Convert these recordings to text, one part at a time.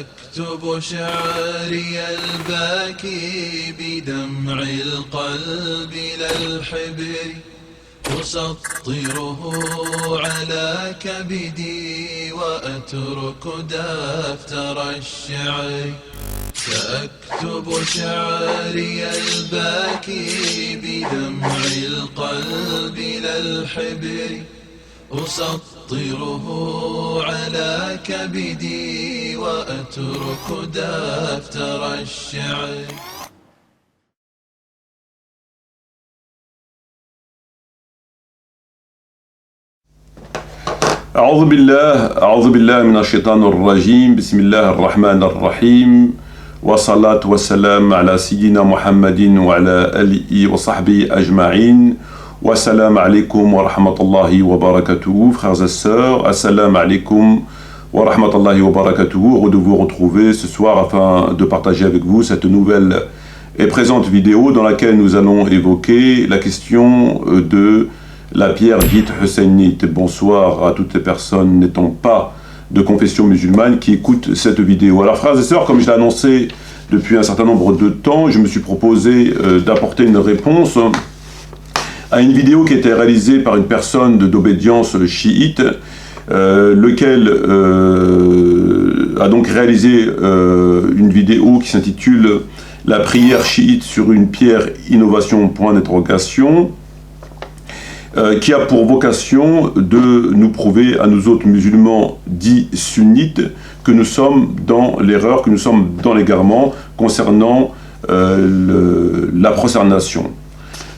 سأكتب شعري الباكي بدمع القلب للحبر أسطره على كبدي وأترك دفتر الشعر. سأكتب شعري الباكي بدمع القلب للحبر أسطره على كبدي وأترك دفتر الشعر. أعوذ بالله من الشيطان الرجيم. بسم الله الرحمن الرحيم. والصلاة والسلام على سيدنا محمد وعلى آله وصحبه أجمعين. Wassalam alaikum wa rahmatullahi wa barakatuhu, frères et sœurs. Assalamu alaikum wa rahmatullahi wa barakatuhu. Heureux de vous retrouver ce soir afin de partager avec vous cette nouvelle et présente vidéo dans laquelle nous allons évoquer la question de la pierre dite husseynite. Bonsoir à toutes les personnes n'étant pas de confession musulmane qui écoutent cette vidéo. Alors frères et sœurs, comme je l'ai annoncé depuis un certain nombre de temps, je me suis proposé d'apporter une réponse à une vidéo qui a été réalisée par une personne d'obédience chiite, lequel a donc réalisé une vidéo qui s'intitule « La prière chiite sur une pierre, innovation, point d'interrogation », qui a pour vocation de nous prouver à nous autres musulmans dits sunnites que nous sommes dans l'erreur, que nous sommes dans l'égarement concernant la prosternation.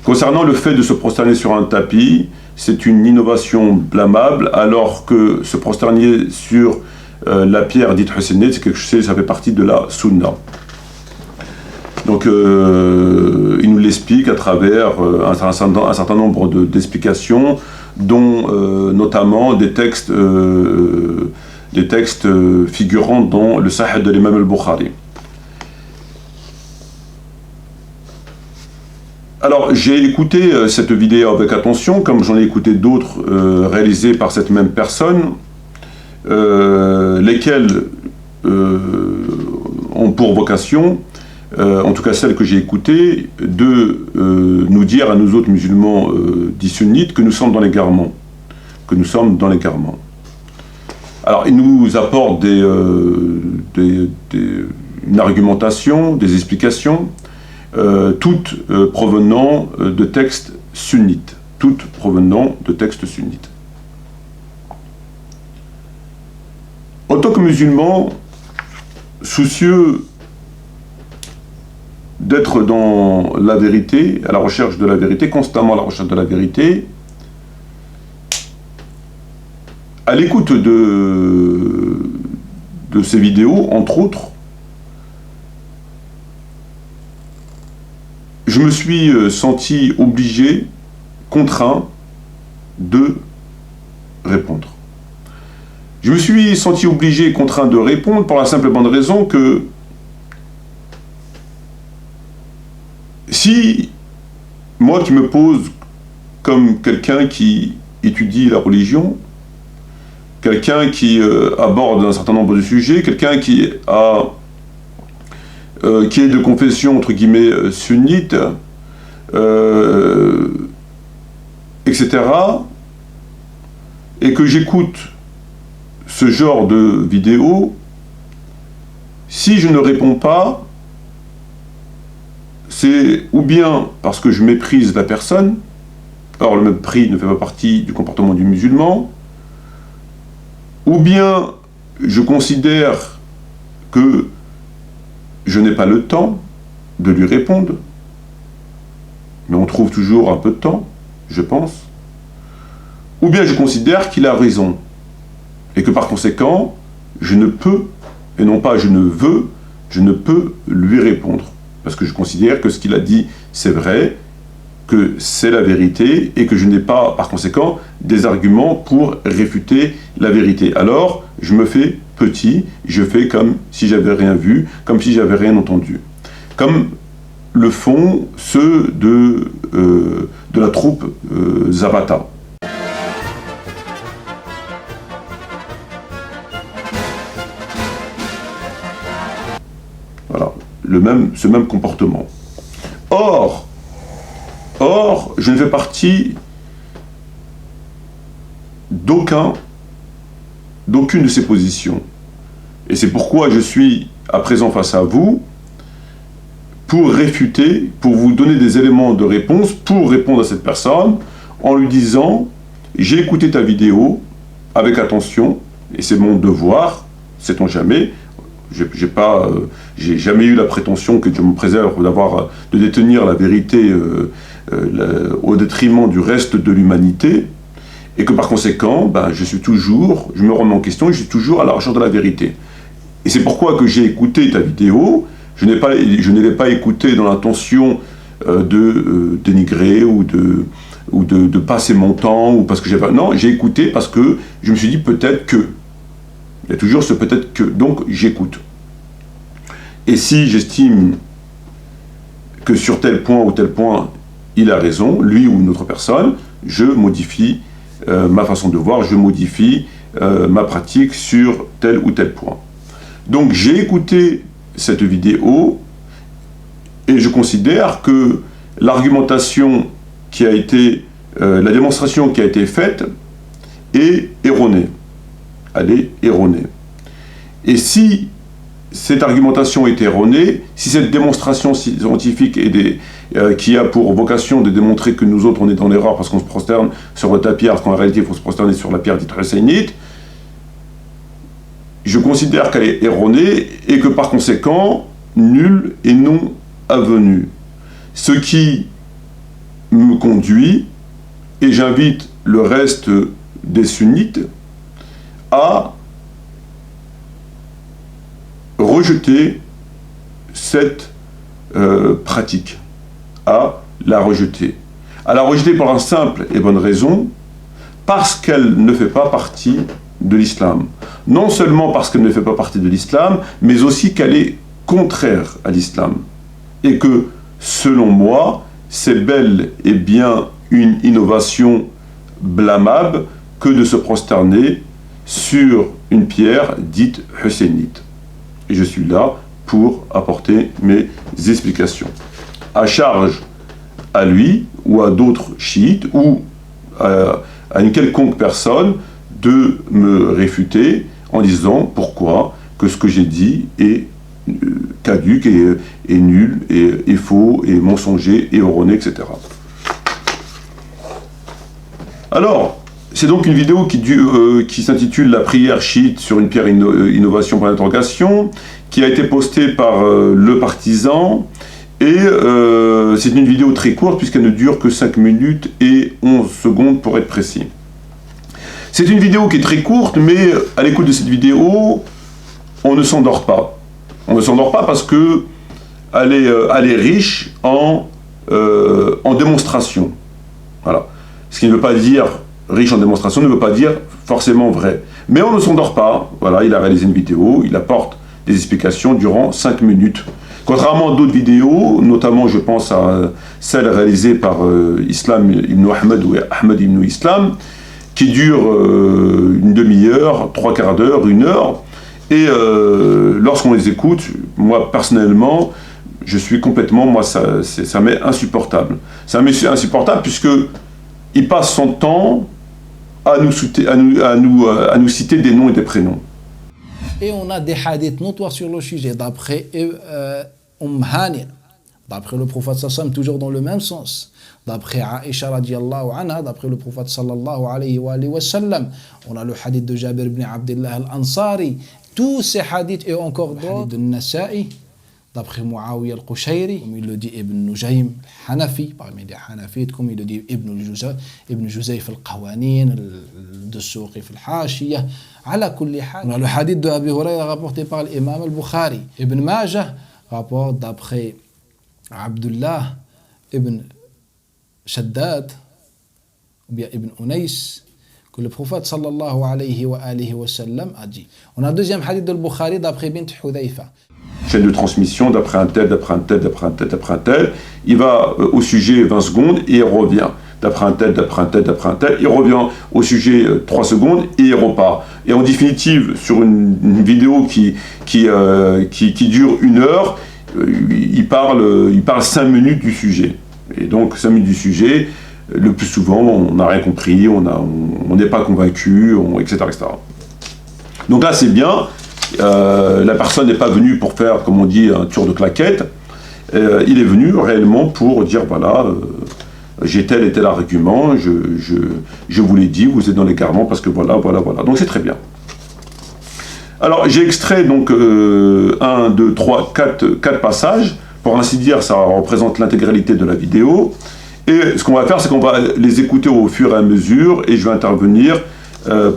Concernant le fait de se prosterner sur un tapis, c'est une innovation blâmable, alors que se prosterner sur la pierre dite husseynite, c'est quelque chose, ça fait partie de la sunna. Donc il nous l'explique à travers un certain nombre d'explications, dont notamment des textes figurant dans le Sahih de l'imam al-Bukhari. Alors, j'ai écouté cette vidéo avec attention, comme j'en ai écouté d'autres réalisées par cette même personne, lesquelles ont pour vocation, en tout cas celles que j'ai écoutées, de nous dire à nous autres musulmans dits sunnites que nous sommes dans l'égarement. Alors, il nous apporte une argumentation, des explications, toutes provenant de textes sunnites. En tant que musulmans, soucieux d'être dans la vérité, à la recherche de la vérité, constamment à la recherche de la vérité, à l'écoute de ces vidéos, entre autres, je me suis senti obligé, contraint, de répondre. Je me suis senti obligé, contraint de répondre pour la simple et bonne raison que si moi qui me pose comme quelqu'un qui étudie la religion, quelqu'un qui aborde un certain nombre de sujets, quelqu'un qui est de confession, entre guillemets, sunnite, etc., et que j'écoute ce genre de vidéos, si je ne réponds pas, c'est ou bien parce que je méprise la personne, or le mépris ne fait pas partie du comportement du musulman, ou bien je considère que je n'ai pas le temps de lui répondre, mais on trouve toujours un peu de temps, je pense. Ou bien je considère qu'il a raison, et que par conséquent, je ne peux, et non pas je ne veux, je ne peux lui répondre. Parce que je considère que ce qu'il a dit, c'est vrai, que c'est la vérité, et que je n'ai pas, par conséquent, des arguments pour réfuter la vérité. Alors, je me fais petit, je fais comme si j'avais rien vu, comme si j'avais rien entendu. Comme le font ceux de la troupe Zabata. Voilà, ce même comportement. Or, je ne fais partie d'aucune de ces positions. Et c'est pourquoi je suis à présent face à vous pour réfuter, pour vous donner des éléments de réponse, pour répondre à cette personne en lui disant « J'ai écouté ta vidéo avec attention, et c'est mon devoir, sait-on jamais, j'ai jamais eu la prétention que Dieu me préserve de détenir la vérité au détriment du reste de l'humanité, et que par conséquent, je me remets en question et je suis toujours à la recherche de la vérité. Et c'est pourquoi que j'ai écouté ta vidéo. Je ne l'ai pas écouté dans l'intention de dénigrer ou de passer mon temps, ou parce que non, j'ai écouté parce que je me suis dit peut-être que. Il y a toujours ce peut-être que. Donc j'écoute. Et si j'estime que sur tel point ou tel point, il a raison, lui ou une autre personne, je modifie ma façon de voir, je modifie ma pratique sur tel ou tel point. Donc j'ai écouté cette vidéo et je considère que l'argumentation qui a été, la démonstration qui a été faite est erronée. Elle est erronée. Et si cette argumentation est erronée, si cette démonstration scientifique qui a pour vocation de démontrer que nous autres on est dans l'erreur parce qu'on se prosterne sur le tapis, alors qu'en réalité il faut se prosterner sur la pierre dite hussénite, je considère qu'elle est erronée et que par conséquent, nul et non avenu. Ce qui me conduit, et j'invite le reste des sunnites, à rejeter cette pratique, à la rejeter. À la rejeter pour une simple et bonne raison, parce qu'elle ne fait pas partie de l'islam. Non seulement parce qu'elle ne fait pas partie de l'islam, mais aussi qu'elle est contraire à l'islam. Et que, selon moi, c'est bel et bien une innovation blâmable que de se prosterner sur une pierre dite hussénite. Et je suis là pour apporter mes explications. À charge à lui ou à d'autres chiites ou à une quelconque personne de me réfuter en disant pourquoi que ce que j'ai dit est caduque, est nul, est faux, est mensonger, est erroné, etc. Alors, c'est donc une vidéo qui s'intitule « La prière chiite sur une pierre innovation pour l'interrogation » qui a été postée par Le Partisan, et c'est une vidéo très courte puisqu'elle ne dure que 5 minutes et 11 secondes pour être précis. C'est une vidéo qui est très courte, mais à l'écoute de cette vidéo, on ne s'endort pas. On ne s'endort pas parce que elle est riche en démonstration. Voilà. Ce qui ne veut pas dire riche en démonstration, ne veut pas dire forcément vrai. Mais on ne s'endort pas. Voilà, il a réalisé une vidéo, il apporte des explications durant 5 minutes. Contrairement à d'autres vidéos, notamment je pense à celle réalisée par Islam ibn Ahmed ou Ahmed ibn Islam, qui dure une demi-heure, 3/4 d'heure, 1 heure, et lorsqu'on les écoute, moi personnellement, je suis complètement, ça m'est insupportable. Ça m'est insupportable puisque il passe son temps à nous citer des noms et des prénoms. Et on a des hadiths notoires sur le sujet, d'après Hani, d'après le prophète sallam, toujours dans le même sens. D'après Aïcha radiallahu anha, d'après le prophète sallallahu alayhi wa sallam. On a le hadith de Jabir ibn Abdullah al-Ansari. Tous ces hadiths et encore d'autres. Le hadith de Nasa'i, d'après Muawiyah al-Qushayri, comme il le dit Ibn Nujaym al-Hanafi, parmi les Hanafites, comme il le dit Ibn Juzayf al-Qawanin, de Souqi al-Hashiyah. على كل حال. On a le hadith de Abi Huraira rapporté par l'imam al-Bukhari. Ibn Majah rapporte d'après Abdullah ibn Shaddad ou bien Ibn Unais que le prophète sallallahu alayhi wa sallam a dit. On a le deuxième hadith de Bukhari d'après Bint Hudayfa. Chaîne de transmission d'après un tel, d'après un tel, d'après un tel, d'après un tel. Il va au sujet 20 secondes et il revient. D'après un tel, d'après un tel, d'après un tel, il revient au sujet 3 secondes et il repart. Et en définitive, sur une vidéo qui dure 1 heure, il parle 5 minutes du sujet. Et donc 5 minutes du sujet, le plus souvent, on n'a rien compris, on n'est pas convaincu, etc., etc. Donc là, c'est bien. La personne n'est pas venue pour faire, comme on dit, un tour de claquette. Il est venu réellement pour dire, voilà, j'ai tel et tel argument, je vous l'ai dit, vous êtes dans l'égarement parce que voilà. Donc c'est très bien. Alors j'ai extrait donc 1, 2, 3, 4 passages. Pour ainsi dire, ça représente l'intégralité de la vidéo. Et ce qu'on va faire, c'est qu'on va les écouter au fur et à mesure et je vais intervenir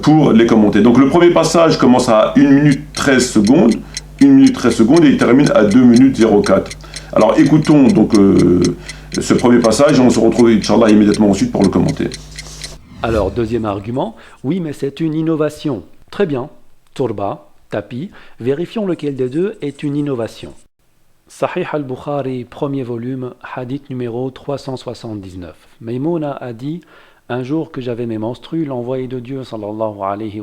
pour les commenter. Donc le premier passage commence à 1 minute 13 secondes, 1 minute 13 secondes et il termine à 2 minutes 04. Alors écoutons donc ce premier passage et on se retrouve, Inch'Allah, immédiatement ensuite pour le commenter. Alors, deuxième argument, oui, mais c'est une innovation. Très bien. Turba, tapis, vérifions lequel des deux est une innovation. Sahih al-Bukhari, premier volume, hadith numéro 379. Maïmouna a dit: un jour que j'avais mes menstrues, l'envoyé de Dieu sallallahu alayhi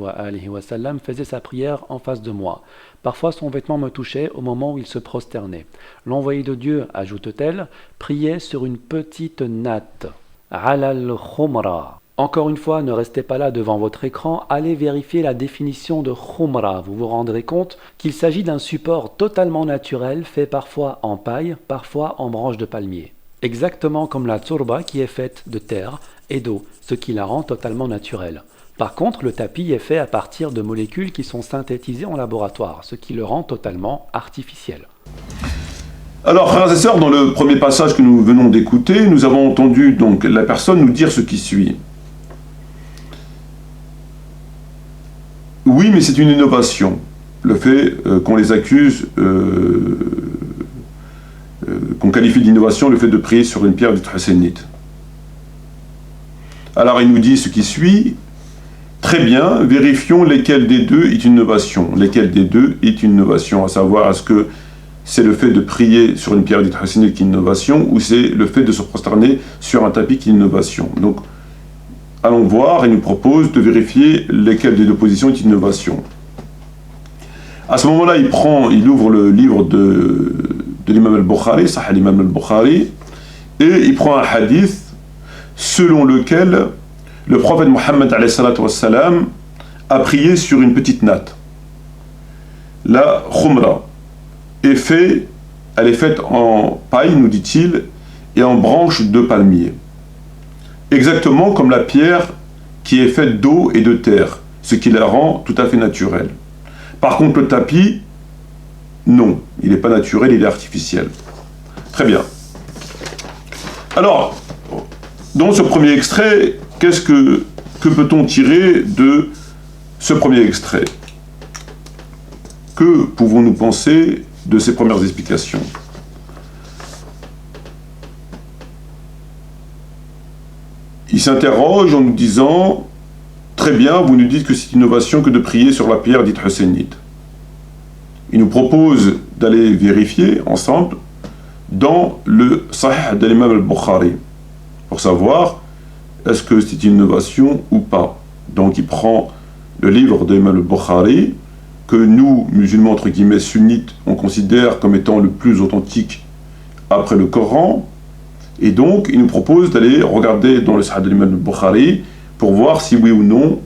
wa sallam faisait sa prière en face de moi. Parfois son vêtement me touchait au moment où il se prosternait. L'envoyé de Dieu, ajoute-t-elle, priait sur une petite natte. Ala al-khumra. Encore une fois, ne restez pas là devant votre écran, allez vérifier la définition de khumra. Vous vous rendrez compte qu'il s'agit d'un support totalement naturel, fait parfois en paille, parfois en branche de palmier. Exactement comme la turba qui est faite de terre et d'eau, ce qui la rend totalement naturelle. Par contre, le tapis est fait à partir de molécules qui sont synthétisées en laboratoire, ce qui le rend totalement artificiel. Alors, frères et sœurs, dans le premier passage que nous venons d'écouter, nous avons entendu donc la personne nous dire ce qui suit. Oui, mais c'est une innovation. Le fait qu'on les accuse, qu'on qualifie d'innovation, le fait de prier sur une pierre dite hassénite. Alors il nous dit ce qui suit. Très bien, vérifions lesquels des deux est une innovation. Lesquels des deux est une innovation, à savoir, est-ce que c'est le fait de prier sur une pierre dite hassénite qui est une innovation, ou c'est le fait de se prosterner sur un tapis qui est une innovation. Donc, allons voir, il nous propose de vérifier lesquelles des deux positions est une innovation. À ce moment-là, il ouvre le livre de l'imam al-Bukhari, Sahih l'imam al-Bukhari, et il prend un hadith selon lequel le prophète Mohammed a prié sur une petite natte. La khumra elle est faite en paille, nous dit-il, et en branche de palmier. Exactement comme la pierre qui est faite d'eau et de terre, ce qui la rend tout à fait naturelle. Par contre, le tapis, non, il n'est pas naturel, il est artificiel. Très bien. Alors, dans ce premier extrait, que peut-on tirer de ce premier extrait? Que pouvons-nous penser de ces premières explications? Il s'interroge en nous disant: très bien, vous nous dites que c'est une innovation que de prier sur la pierre dite hassénite. Il nous propose d'aller vérifier ensemble dans le Sahih de l'imam al-Bukhari pour savoir est-ce que c'est une innovation ou pas. Donc il prend le livre de l'imam al-Bukhari que nous, musulmans entre guillemets sunnites, on considère comme étant le plus authentique après le Coran. Et donc, il nous propose d'aller regarder dans le Sahih de l'imam al-Bukhari pour voir si oui ou non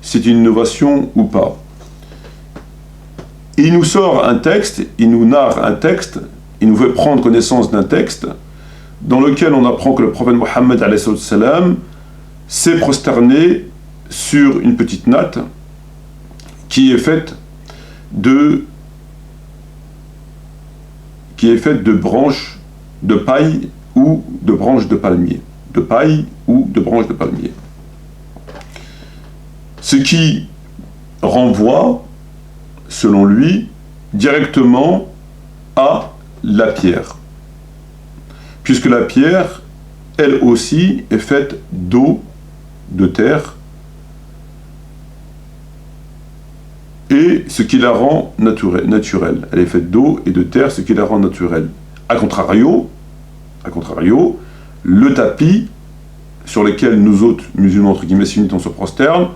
c'est une innovation ou pas. Et il nous sort un texte, il nous narre un texte, il nous fait prendre connaissance d'un texte dans lequel on apprend que le prophète Mohammed s'est prosterné sur une petite natte qui est faite de branches de paille ou de branches de palmier. De paille ou de branches de palmier. Ce qui renvoie, selon lui, directement à la pierre. Puisque la pierre, elle aussi, est faite d'eau, de terre, et ce qui la rend naturelle. Elle est faite d'eau et de terre, ce qui la rend naturelle. A contrario, le tapis sur lequel nous autres musulmans entre guillemets sunnites on se prosterne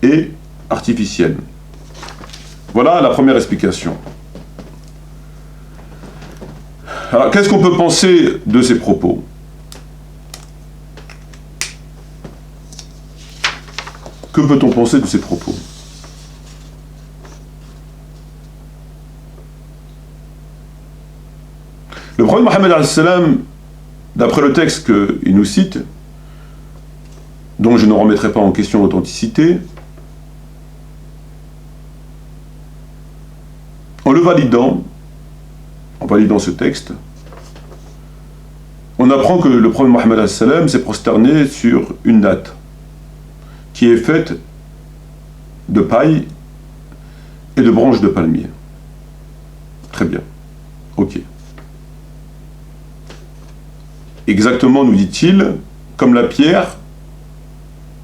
est artificiel. Voilà la première explication. Alors, qu'est-ce qu'on peut penser de ces propos? Que peut-on penser de ces propos? Le prophète Mohammed alayhi salam, d'après le texte qu'il nous cite, dont je ne remettrai pas en question l'authenticité, en validant ce texte, on apprend que le prophète Mohammed alayhi salam s'est prosterné sur une natte qui est faite de paille et de branches de palmier. Très bien. Ok. Exactement, nous dit-il, comme la pierre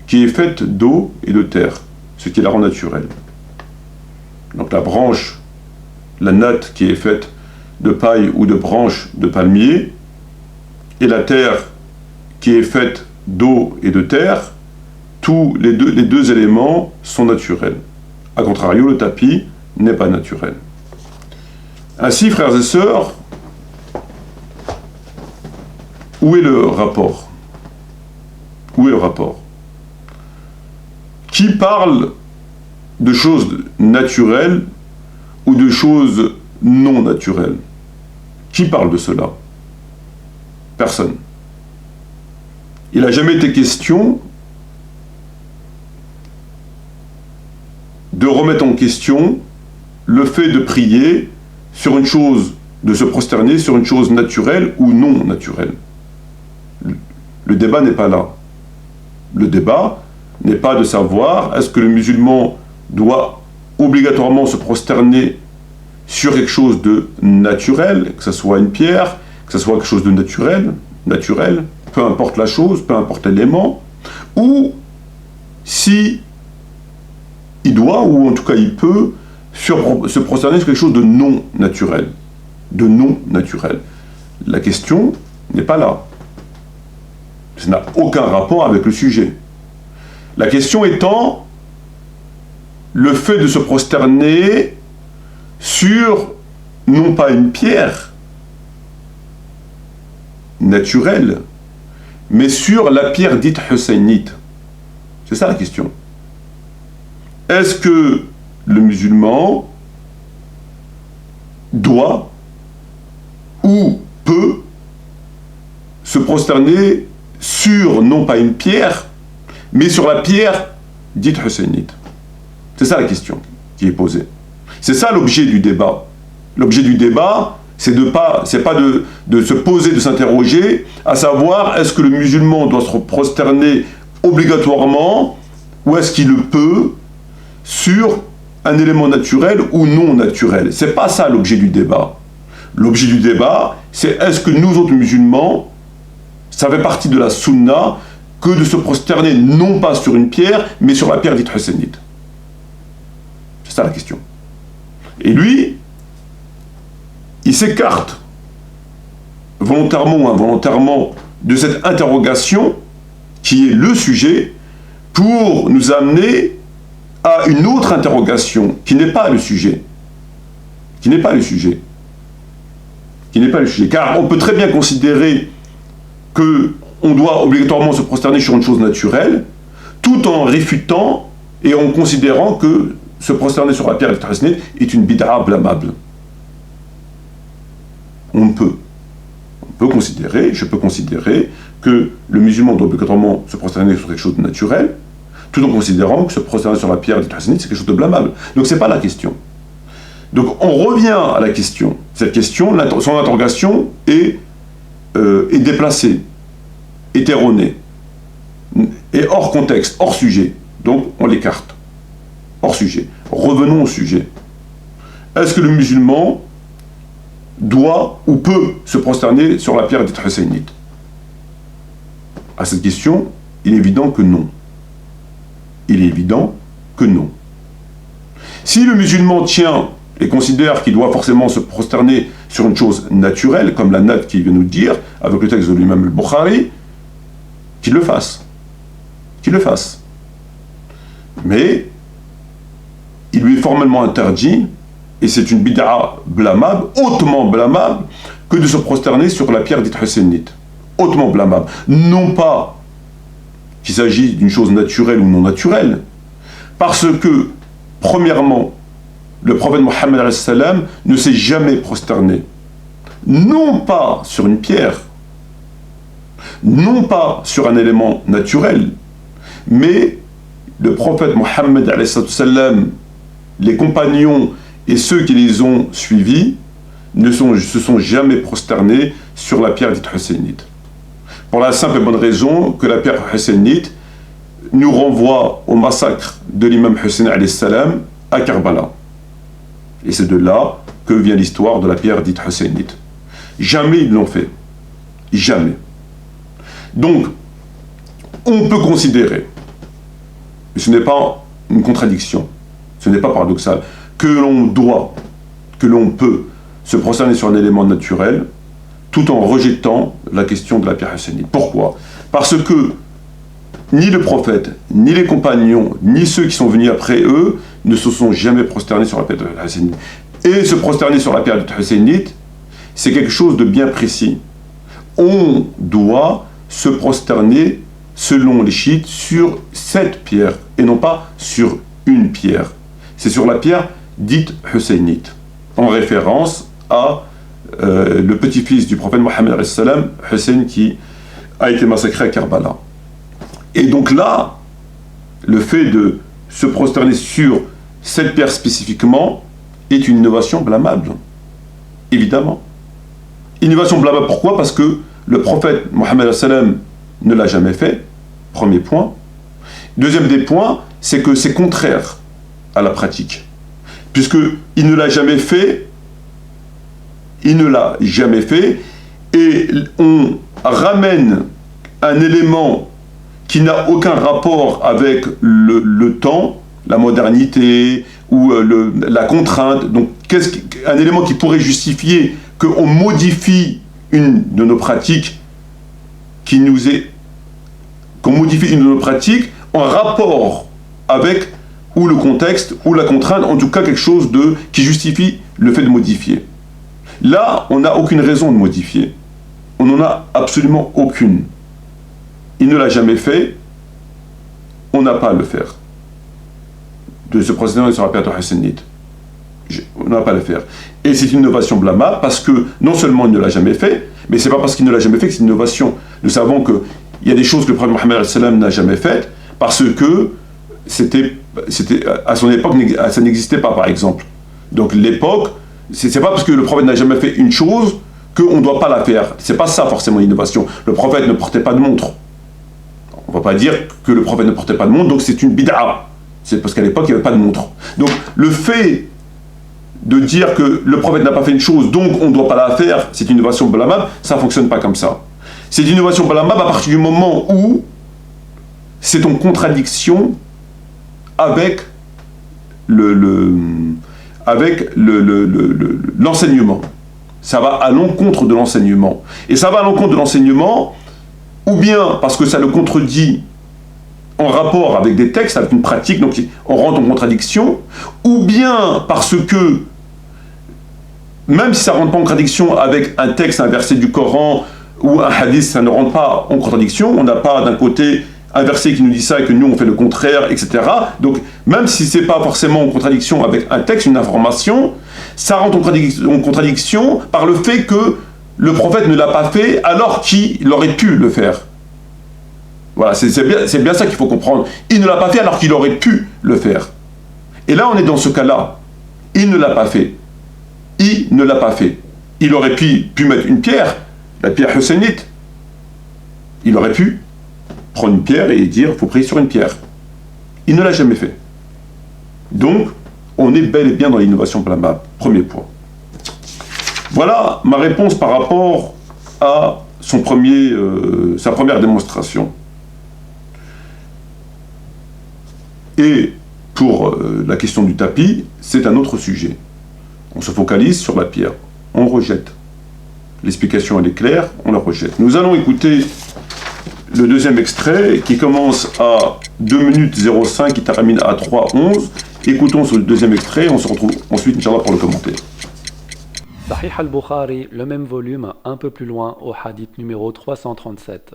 qui est faite d'eau et de terre, ce qui la rend naturelle. Donc la branche, la natte qui est faite de paille ou de branches de palmier, et la terre qui est faite d'eau et de terre, tous les deux éléments sont naturels. A contrario, le tapis n'est pas naturel. Ainsi, frères et sœurs, où est le rapport? Où est le rapport? Qui parle de choses naturelles ou de choses non naturelles? Qui parle de cela? Personne. Il n'a jamais été question de remettre en question le fait de prier sur une chose, de se prosterner sur une chose naturelle ou non naturelle. Le débat n'est pas là. Le débat n'est pas de savoir est-ce que le musulman doit obligatoirement se prosterner sur quelque chose de naturel, que ce soit une pierre, que ce soit quelque chose de naturel, peu importe la chose, peu importe l'élément, ou si il doit, ou en tout cas il peut, se prosterner sur quelque chose de non naturel. De non naturel. La question n'est pas là. Ça n'a aucun rapport avec le sujet. La question étant le fait de se prosterner sur, non pas une pierre naturelle, mais sur la pierre dite hussainite. C'est ça la question. Est-ce que le musulman doit ou peut se prosterner sur, non pas une pierre, mais sur la pierre dite hussainite? C'est ça la question qui est posée. C'est ça l'objet du débat. L'objet du débat, c'est pas de se poser, de s'interroger, à savoir est-ce que le musulman doit se prosterner obligatoirement ou est-ce qu'il le peut sur un élément naturel ou non naturel. C'est pas ça l'objet du débat. L'objet du débat, c'est est-ce que nous autres musulmans, ça fait partie de la sunna que de se prosterner non pas sur une pierre, mais sur la pierre dite hussainite. C'est ça la question. Et lui, il s'écarte volontairement ou involontairement de cette interrogation qui est le sujet pour nous amener à une autre interrogation qui n'est pas le sujet. Qui n'est pas le sujet. Qui n'est pas le sujet. Car on peut très bien considérer qu'on doit obligatoirement se prosterner sur une chose naturelle, tout en réfutant et en considérant que se prosterner sur la pierre hussainite est une bid'a blâmable. On peut considérer, je peux considérer que le musulman doit obligatoirement se prosterner sur quelque chose de naturel, tout en considérant que se prosterner sur la pierre hussainite c'est quelque chose de blâmable. Donc c'est pas la question. Donc on revient à la question. Cette question, son interrogation est déplacée, est erronée, et hors contexte, hors sujet. Donc on l'écarte. Hors sujet. Revenons au sujet. Est-ce que le musulman doit ou peut se prosterner sur la pierre dite hussainite? À cette question, il est évident que non. Il est évident que non. Si le musulman tient et considère qu'il doit forcément se prosterner sur une chose naturelle, comme la natte qu'il vient nous dire, avec le texte de l'imam al-Bukhari, qu'il le fasse. Qu'il le fasse. Mais il lui est formellement interdit, et c'est une bid'a blâmable, hautement blâmable, que de se prosterner sur la pierre dite hussénite. Hautement blâmable. Non pas qu'il s'agit d'une chose naturelle ou non naturelle, parce que, premièrement, le prophète Mohammed alayhi salam ne s'est jamais prosterné, non pas sur une pierre, non pas sur un élément naturel, mais le prophète Mohammed alayhi salam, les compagnons et ceux qui les ont suivis se sont jamais prosternés sur la pierre dite hussénite. Pour la simple et bonne raison que la pierre hussénite nous renvoie au massacre de l'imam Hussein alayhi salam à Karbala. Et c'est de là que vient l'histoire de la pierre dite hussénite. Jamais ils l'ont fait. Jamais. Donc, on peut considérer, et ce n'est pas une contradiction, ce n'est pas paradoxal, que l'on peut se prosterner sur un élément naturel tout en rejetant la question de la pierre hussénite. Pourquoi? Parce que ni le prophète, ni les compagnons, ni ceux qui sont venus après eux ne se sont jamais prosternés sur la pierre hussénite. Et se prosterner sur la pierre hussénite, c'est quelque chose de bien précis. On doit se prosterner, selon les chiites, sur cette pierre, et non pas sur une pierre. C'est sur la pierre dite hussénite, en référence à le petit-fils du prophète Mohammed alayhi salam, Hussein, qui a été massacré à Karbala. Et donc là, le fait de se prosterner sur cette pierre spécifiquement est une innovation blâmable, évidemment. Innovation blâmable, pourquoi? Parce que le prophète Mohammed alayhi salam ne l'a jamais fait, premier point. Deuxième des points, c'est que c'est contraire à la pratique, puisqu'il ne l'a jamais fait, et on ramène un élément qui n'a aucun rapport avec le temps, la modernité ou la contrainte. Donc, un élément qui pourrait justifier qu'on modifie une de nos pratiques, qu'on modifie une de nos pratiques en rapport avec ou le contexte ou la contrainte, en tout cas quelque chose qui justifie le fait de modifier. Là, on n'a aucune raison de modifier. On n'en a absolument aucune. Il ne l'a jamais fait, on n'a pas à le faire. De se prosterner sur la pierre hussénite. On n'a pas à le faire. Et c'est une innovation blâmable parce que non seulement il ne l'a jamais fait, mais c'est pas parce qu'il ne l'a jamais fait que c'est une innovation. Nous savons qu'il y a des choses que le prophète Mohammed alayhi salam n'a jamais faites parce que c'était à son époque, ça n'existait pas, par exemple. Donc l'époque, c'est pas parce que le prophète n'a jamais fait une chose qu'on ne doit pas la faire. C'est pas ça forcément l'innovation. Le prophète ne portait pas de montre. On ne va pas dire que le prophète ne portait pas de montre, donc c'est une bid'a. C'est parce qu'à l'époque, il n'y avait pas de montre. Donc le fait de dire que le prophète n'a pas fait une chose, donc on ne doit pas la faire, c'est une innovation blâmable, ça ne fonctionne pas comme ça. C'est une innovation blâmable à partir du moment où c'est en contradiction avec l'enseignement. Ça va à l'encontre de l'enseignement. Et ça va à l'encontre de l'enseignement, ou bien parce que ça le contredit en rapport avec des textes, avec une pratique, donc on rentre en contradiction, ou bien parce que, même si ça ne rentre pas en contradiction avec un texte, un verset du Coran, ou un hadith, ça ne rentre pas en contradiction, on n'a pas d'un côté un verset qui nous dit ça et que nous on fait le contraire, etc. Donc même si c'est pas forcément en contradiction avec un texte, une information, ça rentre en contradiction par le fait que le prophète ne l'a pas fait alors qu'il aurait pu le faire. Voilà, c'est bien ça qu'il faut comprendre. Il ne l'a pas fait alors qu'il aurait pu le faire. Et là on est dans ce cas-là. Il ne l'a pas fait. Il ne l'a pas fait. Il aurait pu mettre une pierre, la pierre hussénite. Il aurait pu prendre une pierre et dire, il faut prier sur une pierre. Il ne l'a jamais fait. Donc, on est bel et bien dans l'innovation blâmable. Premier point. Voilà ma réponse par rapport à sa première démonstration. Et pour la question du tapis, c'est un autre sujet. On se focalise sur la pierre. On rejette. L'explication, elle est claire, on la rejette. Nous allons écouter le deuxième extrait qui commence à 2 minutes 05, qui termine à 3:11. Écoutons ce deuxième extrait, on se retrouve ensuite, Inch'Allah, pour le commenter. Sahih al-Bukhari, le même volume, un peu plus loin, au hadith numéro 337.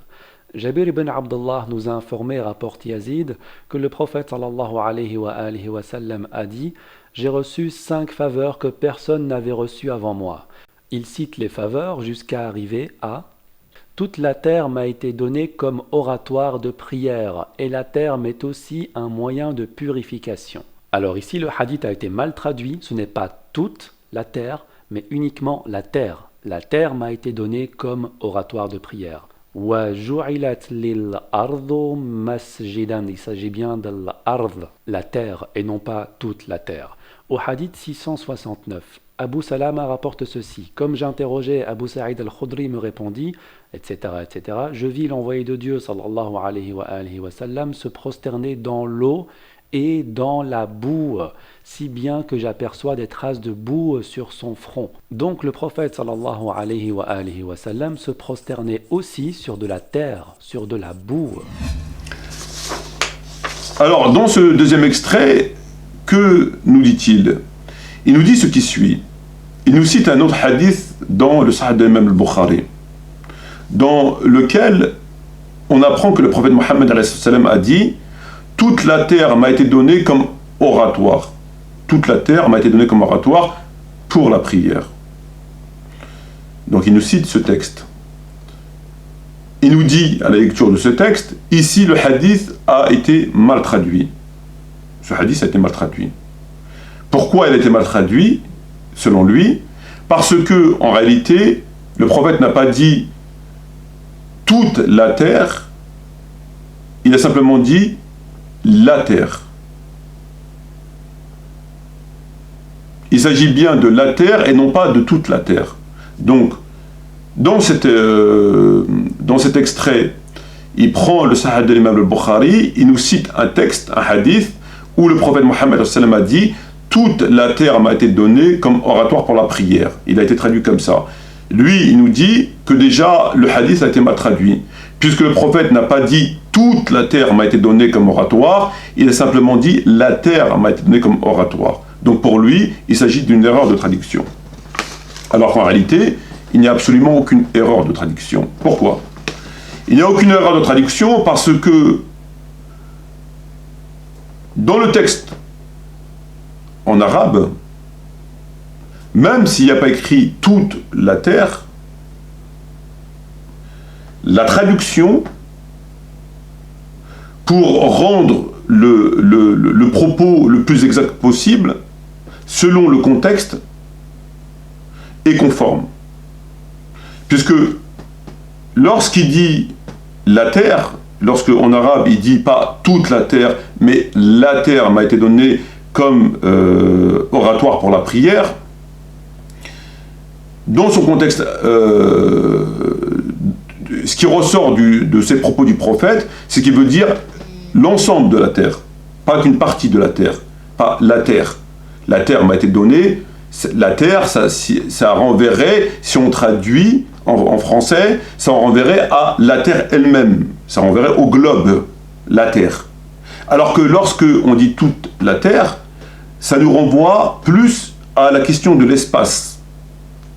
Jabir ibn Abdullah nous a informé, rapporte Yazid, que le prophète sallallahu alayhi wa sallam a dit « J'ai reçu 5 faveurs que personne n'avait reçues avant moi ». Il cite les faveurs jusqu'à arriver à « Toute la terre m'a été donnée comme oratoire de prière, et la terre m'est aussi un moyen de purification ». Alors ici, le hadith a été mal traduit, ce n'est pas toute la terre, mais uniquement la terre. La terre m'a été donnée comme oratoire de prière. وَجُعِلَتْ لِلْأَرْضُ مَسْجِدًا. Il s'agit bien de l'ard, la terre, et non pas toute la terre. Au hadith 669, Abu Salama rapporte ceci. Comme j'interrogeais Abu Sa'id al-Khudri me répondit, etc., etc. Je vis l'envoyé de Dieu, sallallahu alayhi wa sallam, se prosterner dans l'eau et dans la boue, si bien que j'aperçois des traces de boue sur son front. Donc le prophète sallallahu alayhi wa sallam se prosternait aussi sur de la terre, sur de la boue. Alors, dans ce deuxième extrait, que nous dit-il? Il nous dit ce qui suit. Il nous cite un autre hadith dans le Sahih de l'imam al-Bukhari, dans lequel on apprend que le prophète Mohammed a dit « Toute la terre m'a été donnée comme oratoire. Toute la terre m'a été donnée comme oratoire pour la prière. » Donc il nous cite ce texte. Il nous dit, à la lecture de ce texte, ici le hadith a été mal traduit. Ce hadith a été mal traduit. Pourquoi il a été mal traduit, selon lui? Parce que, en réalité, le prophète n'a pas dit toute la terre, il a simplement dit la terre. Il s'agit bien de la terre et non pas de toute la terre. Donc, dans cet extrait, il prend le Sahih de l'imam al-Bukhari, il nous cite un texte, un hadith, où le prophète Mohammed a dit « Toute la terre m'a été donnée comme oratoire pour la prière ». Il a été traduit comme ça. Lui, il nous dit que déjà, le hadith a été mal traduit. Puisque le prophète n'a pas dit « Toute la terre m'a été donnée comme oratoire », il a simplement dit « La terre m'a été donnée comme oratoire ». Donc pour lui, il s'agit d'une erreur de traduction. Alors qu'en réalité, il n'y a absolument aucune erreur de traduction. Pourquoi? Il n'y a aucune erreur de traduction parce que dans le texte en arabe, même s'il n'y a pas écrit toute la terre, la traduction, pour rendre le propos le plus exact possible, selon le contexte, est conforme. Puisque lorsqu'il dit la terre, lorsque en arabe il dit pas toute la terre, mais la terre m'a été donnée comme oratoire pour la prière, dans son contexte, ce qui ressort de ces propos du prophète, c'est qu'il veut dire l'ensemble de la terre, pas qu'une partie de la terre, pas la terre. La terre m'a été donnée, la terre, ça renverrait, si on traduit en français, ça renverrait à la terre elle-même, ça renverrait au globe, la terre. Alors que lorsque on dit toute la terre, ça nous renvoie plus à la question de l'espace,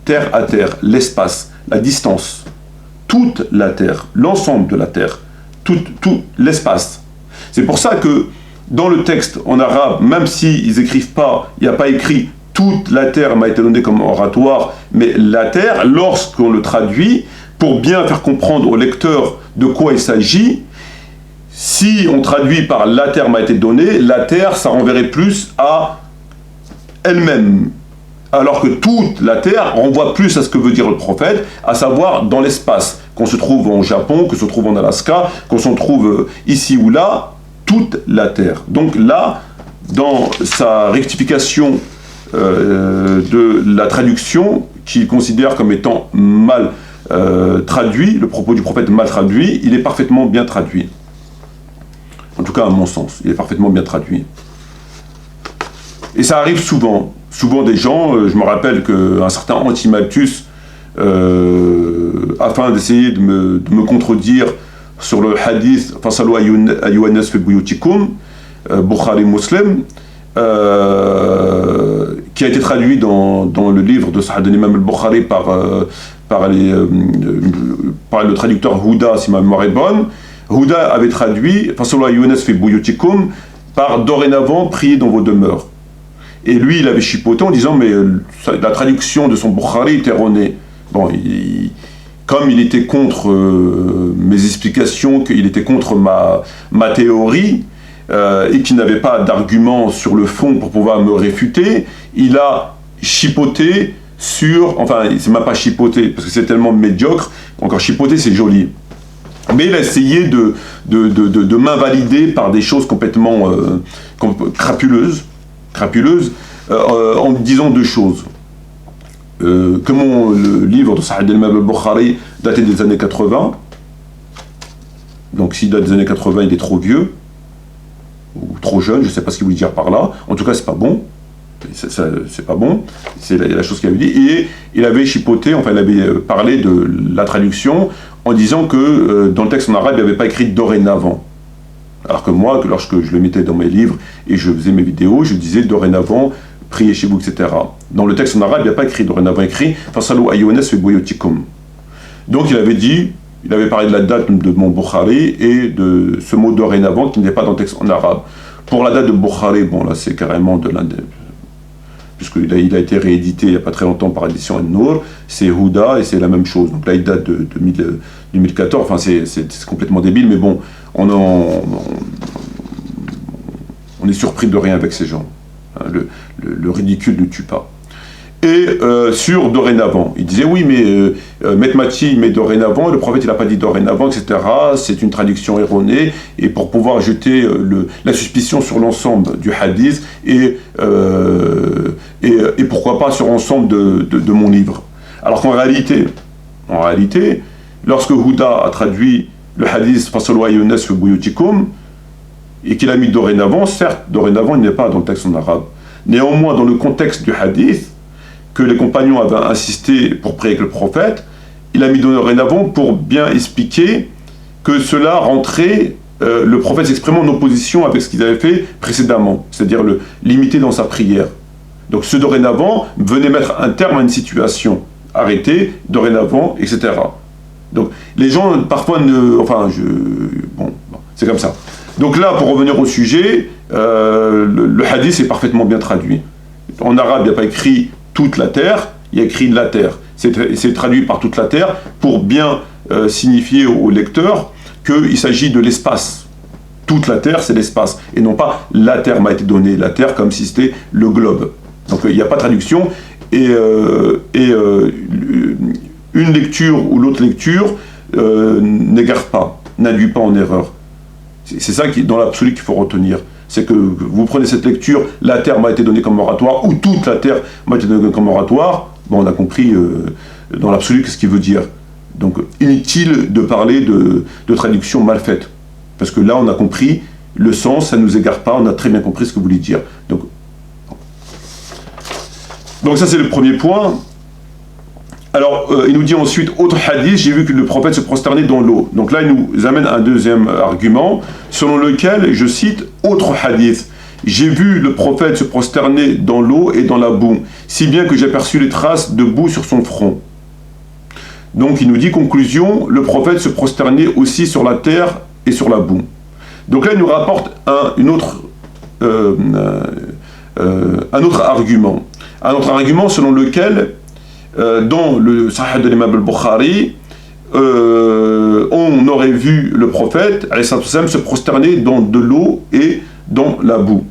terre à terre, l'espace, la distance, toute la terre, l'ensemble de la terre, tout l'espace. C'est pour ça que dans le texte en arabe, même s'ils n'écrivent pas, il n'y a pas écrit « toute la terre m'a été donnée comme oratoire », mais la terre, lorsqu'on le traduit, pour bien faire comprendre au lecteur de quoi il s'agit, si on traduit par « la terre m'a été donnée », la terre, ça renverrait plus à elle-même. Alors que toute la terre renvoie plus à ce que veut dire le prophète, à savoir dans l'espace, qu'on se trouve en Japon, qu'on se trouve en Alaska, qu'on se trouve ici ou là, toute la terre. Donc là, dans sa rectification de la traduction, qu'il considère comme étant mal traduit, le propos du prophète mal traduit, il est parfaitement bien traduit. En tout cas, à mon sens, il est parfaitement bien traduit. Et ça arrive souvent. Souvent des gens, je me rappelle qu'un certain Antimalthus, afin d'essayer de me contredire sur le hadith « Fasalu ayyuhannas fi buyutikum » Bukhari Muslim, qui a été traduit dans le livre de Sahih de l'imam al-Bukhari par le traducteur Houda, si ma mémoire est bonne. Houda avait traduit Fasallu Younes fi buyutikum par dorénavant priez dans vos demeures. Et lui, il avait chipoté en disant mais la traduction de son Bukhari est erronée. Bon, comme il était contre mes explications, qu'il était contre ma théorie, et qu'il n'avait pas d'argument sur le fond pour pouvoir me réfuter, il a chipoté sur... Enfin, c'est même pas chipoté, parce que c'est tellement médiocre, encore chipoté c'est joli. Mais il a essayé de m'invalider par des choses complètement crapuleuses, en disant deux choses. Que le livre de Sahih al-Imam al-Bukhari datait des années 80, donc s'il date des années 80, il est trop vieux, ou trop jeune, je ne sais pas ce qu'il voulait dire par là, en tout cas c'est pas bon, c'est pas bon, c'est la chose qu'il avait dit, et il avait chipoté, enfin il avait parlé de la traduction en disant que dans le texte en arabe il n'y avait pas écrit dorénavant. Alors que moi, lorsque je le mettais dans mes livres et je faisais mes vidéos, je disais dorénavant, priez chez vous, etc. Dans le texte en arabe, il n'y a pas écrit dorénavant, écrit Fasallu Younes fi buyutikum. Donc il avait parlé de la date de mon Bukhari et de ce mot dorénavant qui n'est pas dans le texte en arabe. Pour la date de Bukhari, bon là c'est carrément de l'un des... Puisqu'il a été réédité il n'y a pas très longtemps par édition An-Nour, c'est Houda et c'est la même chose. Donc là il date de 2014, enfin c'est complètement débile, mais bon, on est surpris de rien avec ces gens. Le ridicule ne tue pas. Et sur dorénavant, il disait oui mais Metmati met dorénavant, le prophète il n'a pas dit dorénavant, etc. C'est une traduction erronée, et pour pouvoir jeter la suspicion sur l'ensemble du hadith et pourquoi pas sur l'ensemble de mon livre. Alors qu'en réalité, lorsque Houda a traduit le hadith Fasallu Younes fi buyutikum et qu'il a mis dorénavant, certes dorénavant il n'est pas dans le texte en arabe. Néanmoins dans le contexte du hadith, que les compagnons avaient insisté pour prier avec le prophète, il a mis dorénavant pour bien expliquer que cela rentrait, le prophète s'exprimant en opposition avec ce qu'il avait fait précédemment, c'est-à-dire le limiter dans sa prière. Donc ce dorénavant venait mettre un terme à une situation, arrêter, dorénavant, etc. Donc les gens parfois bon, c'est comme ça. Donc là, pour revenir au sujet, le hadith est parfaitement bien traduit. En arabe, il n'y a pas écrit toute la terre, il y a écrit la terre. C'est traduit par toute la terre pour bien signifier au lecteur qu'il s'agit de l'espace. Toute la terre, c'est l'espace. Et non pas la terre m'a été donnée, la terre comme si c'était le globe. Donc il n'y a pas de traduction. Et une lecture ou l'autre lecture n'égare pas, n'induit pas en erreur. C'est ça qui, dans l'absolu qu'il faut retenir. C'est que vous prenez cette lecture, la terre m'a été donnée comme oratoire, ou toute la terre m'a été donnée comme oratoire, bon, on a compris dans l'absolu ce qu'il veut dire. Donc inutile de parler de traduction mal faite. Parce que là, on a compris le sens, ça ne nous égare pas, on a très bien compris ce que vous voulez dire. Donc ça, c'est le premier point. Alors, il nous dit ensuite, autre hadith, j'ai vu que le prophète se prosternait dans l'eau. Donc là, il nous amène un deuxième argument, selon lequel, je cite, autre hadith, j'ai vu le prophète se prosterner dans l'eau et dans la boue, si bien que j'ai aperçu les traces de boue sur son front. Donc il nous dit, conclusion, le prophète se prosternait aussi sur la terre et sur la boue. Donc là, il nous rapporte un autre argument. Un autre argument selon lequel, dans le Sahih de l'imam al-Bukhari, on aurait vu le prophète se prosterner dans de l'eau et dans la boue.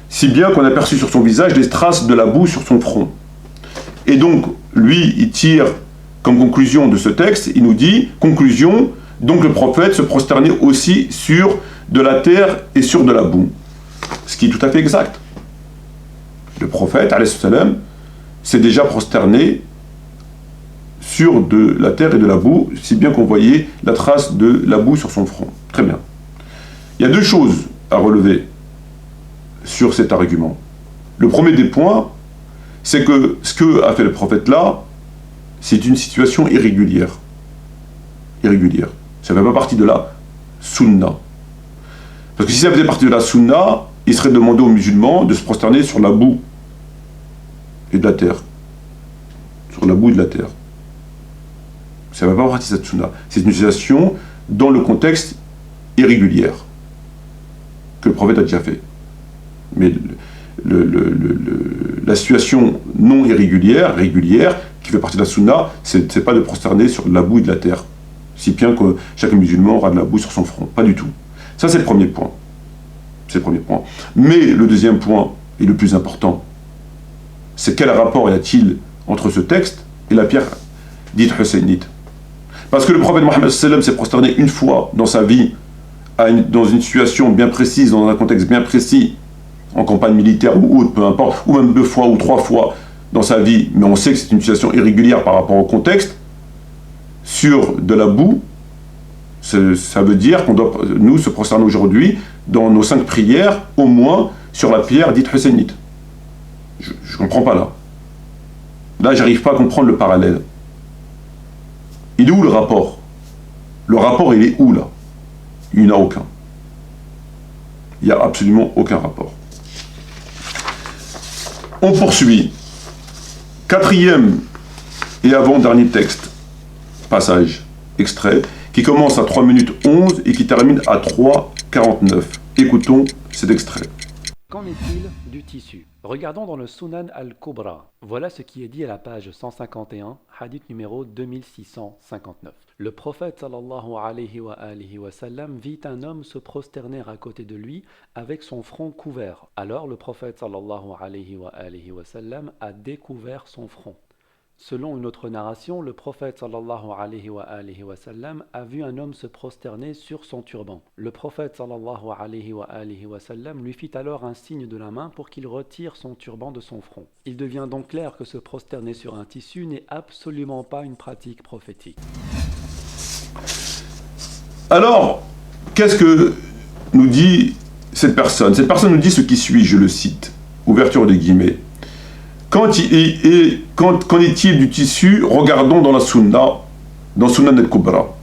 Si bien qu'on a aperçu sur son visage des traces de la boue sur son front. Et donc, lui, il tire comme conclusion de ce texte, il nous dit, conclusion, donc le prophète se prosternait aussi sur de la terre et sur de la boue. Ce qui est tout à fait exact. Le prophète, alayhi salam, s'est déjà prosterné sur de la terre et de la boue, si bien qu'on voyait la trace de la boue sur son front. Très bien. Il y a deux choses à relever sur cet argument. Le premier des points, c'est que ce que a fait le prophète là, c'est une situation irrégulière. Irrégulière. Ça ne fait pas partie de la sunna. Parce que si ça faisait partie de la sunna, il serait demandé aux musulmans de se prosterner sur la boue. et de la terre. Sur la boue et de la terre. Ça ne va pas partie de cette sunna. C'est une situation dans le contexte irrégulière que le prophète a déjà fait. Mais la situation non irrégulière, régulière, qui fait partie de la sunna, c'est pas de prosterner sur de la boue et de la terre. Si bien que chaque musulman aura de la boue sur son front. Pas du tout. Ça, c'est le premier point. C'est le premier point. Mais le deuxième point, et le plus important, c'est quel rapport y a-t-il entre ce texte et la pierre dite husseynite. Parce que le prophète Mohammed s'est prosterné une fois dans sa vie, dans une situation bien précise, dans un contexte bien précis, en campagne militaire ou autre, peu importe, ou même 2 fois ou 3 fois dans sa vie, mais on sait que c'est une situation irrégulière par rapport au contexte, sur de la boue, ça veut dire qu'on doit, nous, se prosterner aujourd'hui, dans nos 5 prières, au moins, sur la pierre dite husseynite. Je ne comprends pas là. Là, j'arrive pas à comprendre le parallèle. Il est où le rapport? Le rapport, il est où là? Il n'y en a aucun. Il n'y a absolument aucun rapport. On poursuit. 4e et avant-dernier texte, passage, extrait, qui commence à 3 minutes 11 et qui termine à 3:49. Écoutons cet extrait. Qu'en est-il du tissu? Regardons dans le Sunan al-Kubra. Voilà ce qui est dit à la page 151, hadith numéro 2659. Le prophète sallallahu alayhi wa sallam vit un homme se prosterner à côté de lui avec son front couvert. Alors le prophète sallallahu alayhi wa sallam a découvert son front. Selon une autre narration, le prophète sallallahu alayhi wa sallam a vu un homme se prosterner sur son turban. Le prophète sallallahu alayhi wa sallam lui fit alors un signe de la main pour qu'il retire son turban de son front. Il devient donc clair que se prosterner sur un tissu n'est absolument pas une pratique prophétique. Alors, qu'est-ce que nous dit cette personne? Cette personne nous dit ce qui suit, je le cite, ouverture des guillemets. Qu'en est-il du tissu? Regardons dans la Sunna, dans Sunan al-Kubra.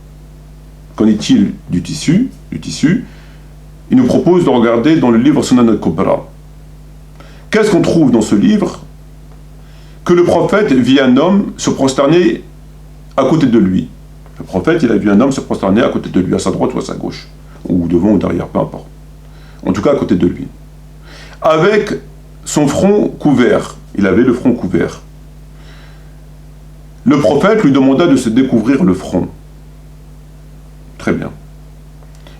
Qu'en est-il du tissu? Il nous propose de regarder dans le livre Sunan al-Kubra. Qu'est-ce qu'on trouve dans ce livre? Que le prophète vit un homme se prosterner à côté de lui. Le prophète, il a vu un homme se prosterner à côté de lui, à sa droite ou à sa gauche, ou devant ou derrière, peu importe. En tout cas, à côté de lui. Avec son front couvert. Il avait le front couvert. Le prophète lui demanda de se découvrir le front. Très bien.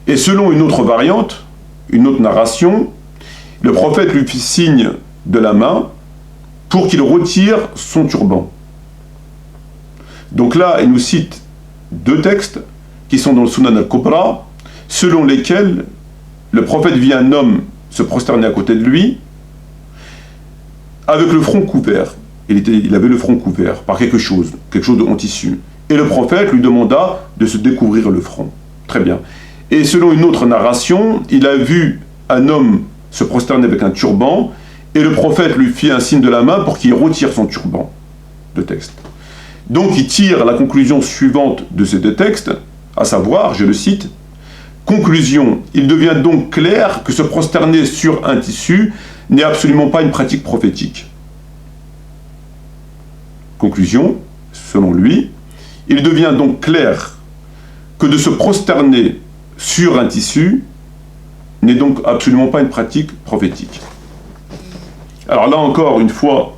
Et selon une autre variante, une autre narration, le prophète lui fit signe de la main pour qu'il retire son turban. Donc là, il nous cite 2 textes qui sont dans le Sunan al-Kubra, selon lesquels le prophète vit un homme se prosterner à côté de lui, avec le front couvert. Il avait le front couvert par quelque chose en tissu. Et le prophète lui demanda de se découvrir le front. Très bien. Et selon une autre narration, il a vu un homme se prosterner avec un turban, et le prophète lui fit un signe de la main pour qu'il retire son turban. 2 textes. Donc il tire la conclusion suivante de ces 2 textes, à savoir, je le cite, conclusion, il devient donc clair que se prosterner sur un tissu n'est absolument pas une pratique prophétique. Conclusion, selon lui, il devient donc clair que de se prosterner sur un tissu n'est donc absolument pas une pratique prophétique. Alors là encore, une fois,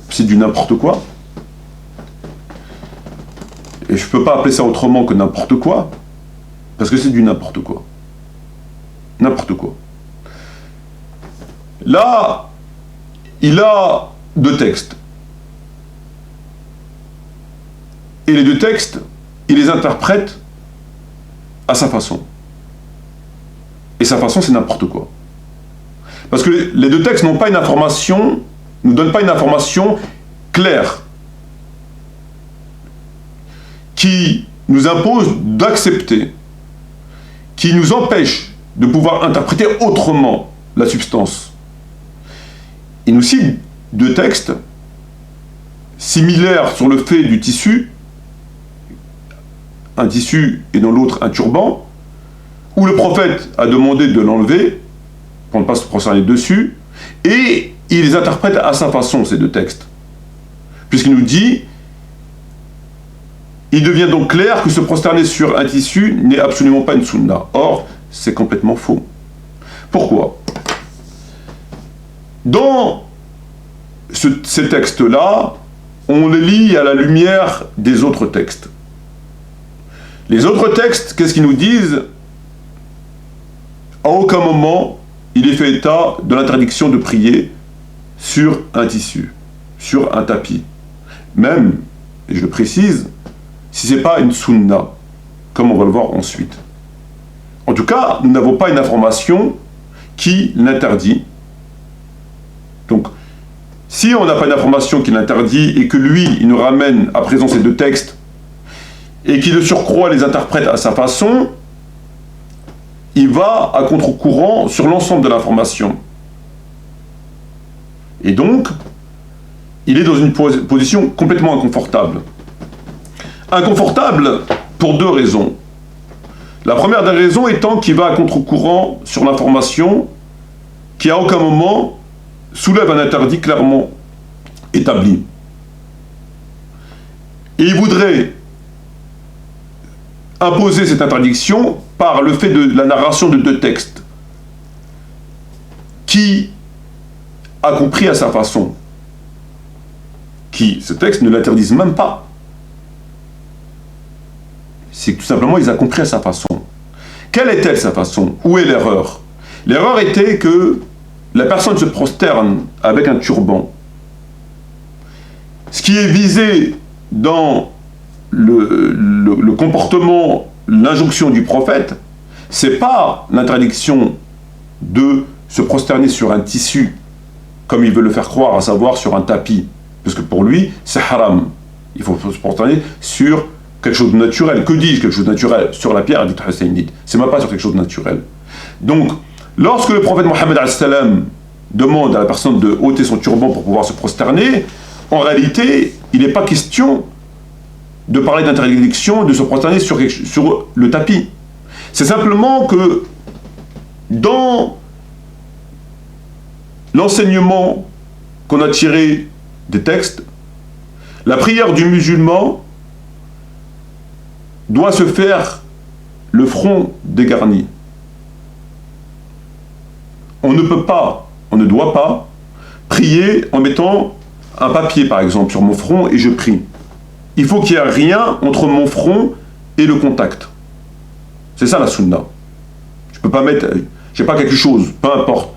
c'est du n'importe quoi. Et je ne peux pas appeler ça autrement que n'importe quoi, parce que c'est du n'importe quoi. N'importe quoi. Là, il a 2 textes. Et les 2 textes, il les interprète à sa façon. Et sa façon, c'est n'importe quoi. Parce que les 2 textes n'ont pas une information, nous donnent pas une information claire qui nous impose d'accepter, qui nous empêche de pouvoir interpréter autrement la substance. Il nous cite 2 textes similaires sur le fait du tissu, un tissu et dans l'autre un turban, où le prophète a demandé de l'enlever pour ne pas se prosterner dessus, et il les interprète à sa façon, ces deux textes. Puisqu'il nous dit, il devient donc clair que se prosterner sur un tissu n'est absolument pas une sunna. Or, c'est complètement faux. Pourquoi? Dans ces textes-là, on les lit à la lumière des autres textes. Les autres textes, qu'est-ce qu'ils nous disent? À aucun moment, il est fait état de l'interdiction de prier sur un tissu, sur un tapis. Même, et je le précise, si ce n'est pas une sunna, comme on va le voir ensuite. En tout cas, nous n'avons pas une information qui l'interdit. Donc, si on n'a pas une information qui l'interdit et que lui, il nous ramène à présent ces deux textes et qu'il de surcroît les interprète à sa façon, il va à contre-courant sur l'ensemble de l'information. Et donc, il est dans une position complètement inconfortable. Inconfortable pour deux raisons. La première des raisons étant qu'il va à contre-courant sur l'information qui à aucun moment soulève un interdit clairement établi. Et il voudrait imposer cette interdiction par le fait de la narration de deux textes qui a compris à sa façon, qui, ces textes ne l'interdisent même pas. C'est que tout simplement, ils ont compris à sa façon. Quelle est-elle sa façon? Où est l'erreur? L'erreur était que la personne se prosterne avec un turban. Ce qui est visé dans le comportement, l'injonction du prophète, c'est pas l'interdiction de se prosterner sur un tissu, comme il veut le faire croire, à savoir sur un tapis. Parce que pour lui, c'est haram. Il faut se prosterner sur quelque chose de naturel. Que dis-je, quelque chose de naturel? Sur la pierre, dit Husaynite. C'est même pas sur quelque chose de naturel. Donc, lorsque le prophète Mohammed demande à la personne de ôter son turban pour pouvoir se prosterner, en réalité, il n'est pas question de parler d'interdiction de se prosterner sur le tapis. C'est simplement que dans l'enseignement qu'on a tiré des textes, la prière du musulman doit se faire le front dégarni. On ne peut pas, on ne doit pas prier en mettant un papier par exemple sur mon front et je prie. Il faut qu'il n'y ait rien entre mon front et le contact. C'est ça la sunna. Je ne peux pas mettre, je sais pas, quelque chose, peu importe.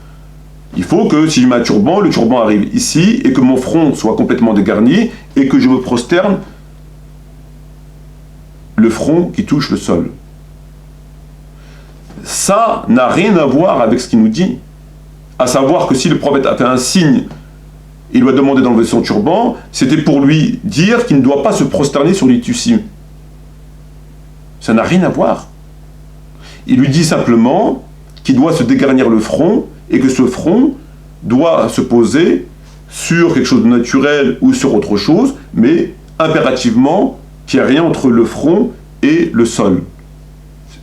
Il faut que si je mets un turban, le turban arrive ici et que mon front soit complètement dégarni et que je me prosterne le front qui touche le sol. Ça n'a rien à voir avec ce qu'il nous dit. À savoir que si le prophète a fait un signe, il doit demander d'enlever son turban, c'était pour lui dire qu'il ne doit pas se prosterner sur les tissus. Ça n'a rien à voir. Il lui dit simplement qu'il doit se dégarnir le front et que ce front doit se poser sur quelque chose de naturel ou sur autre chose, mais impérativement qu'il n'y a rien entre le front et le sol.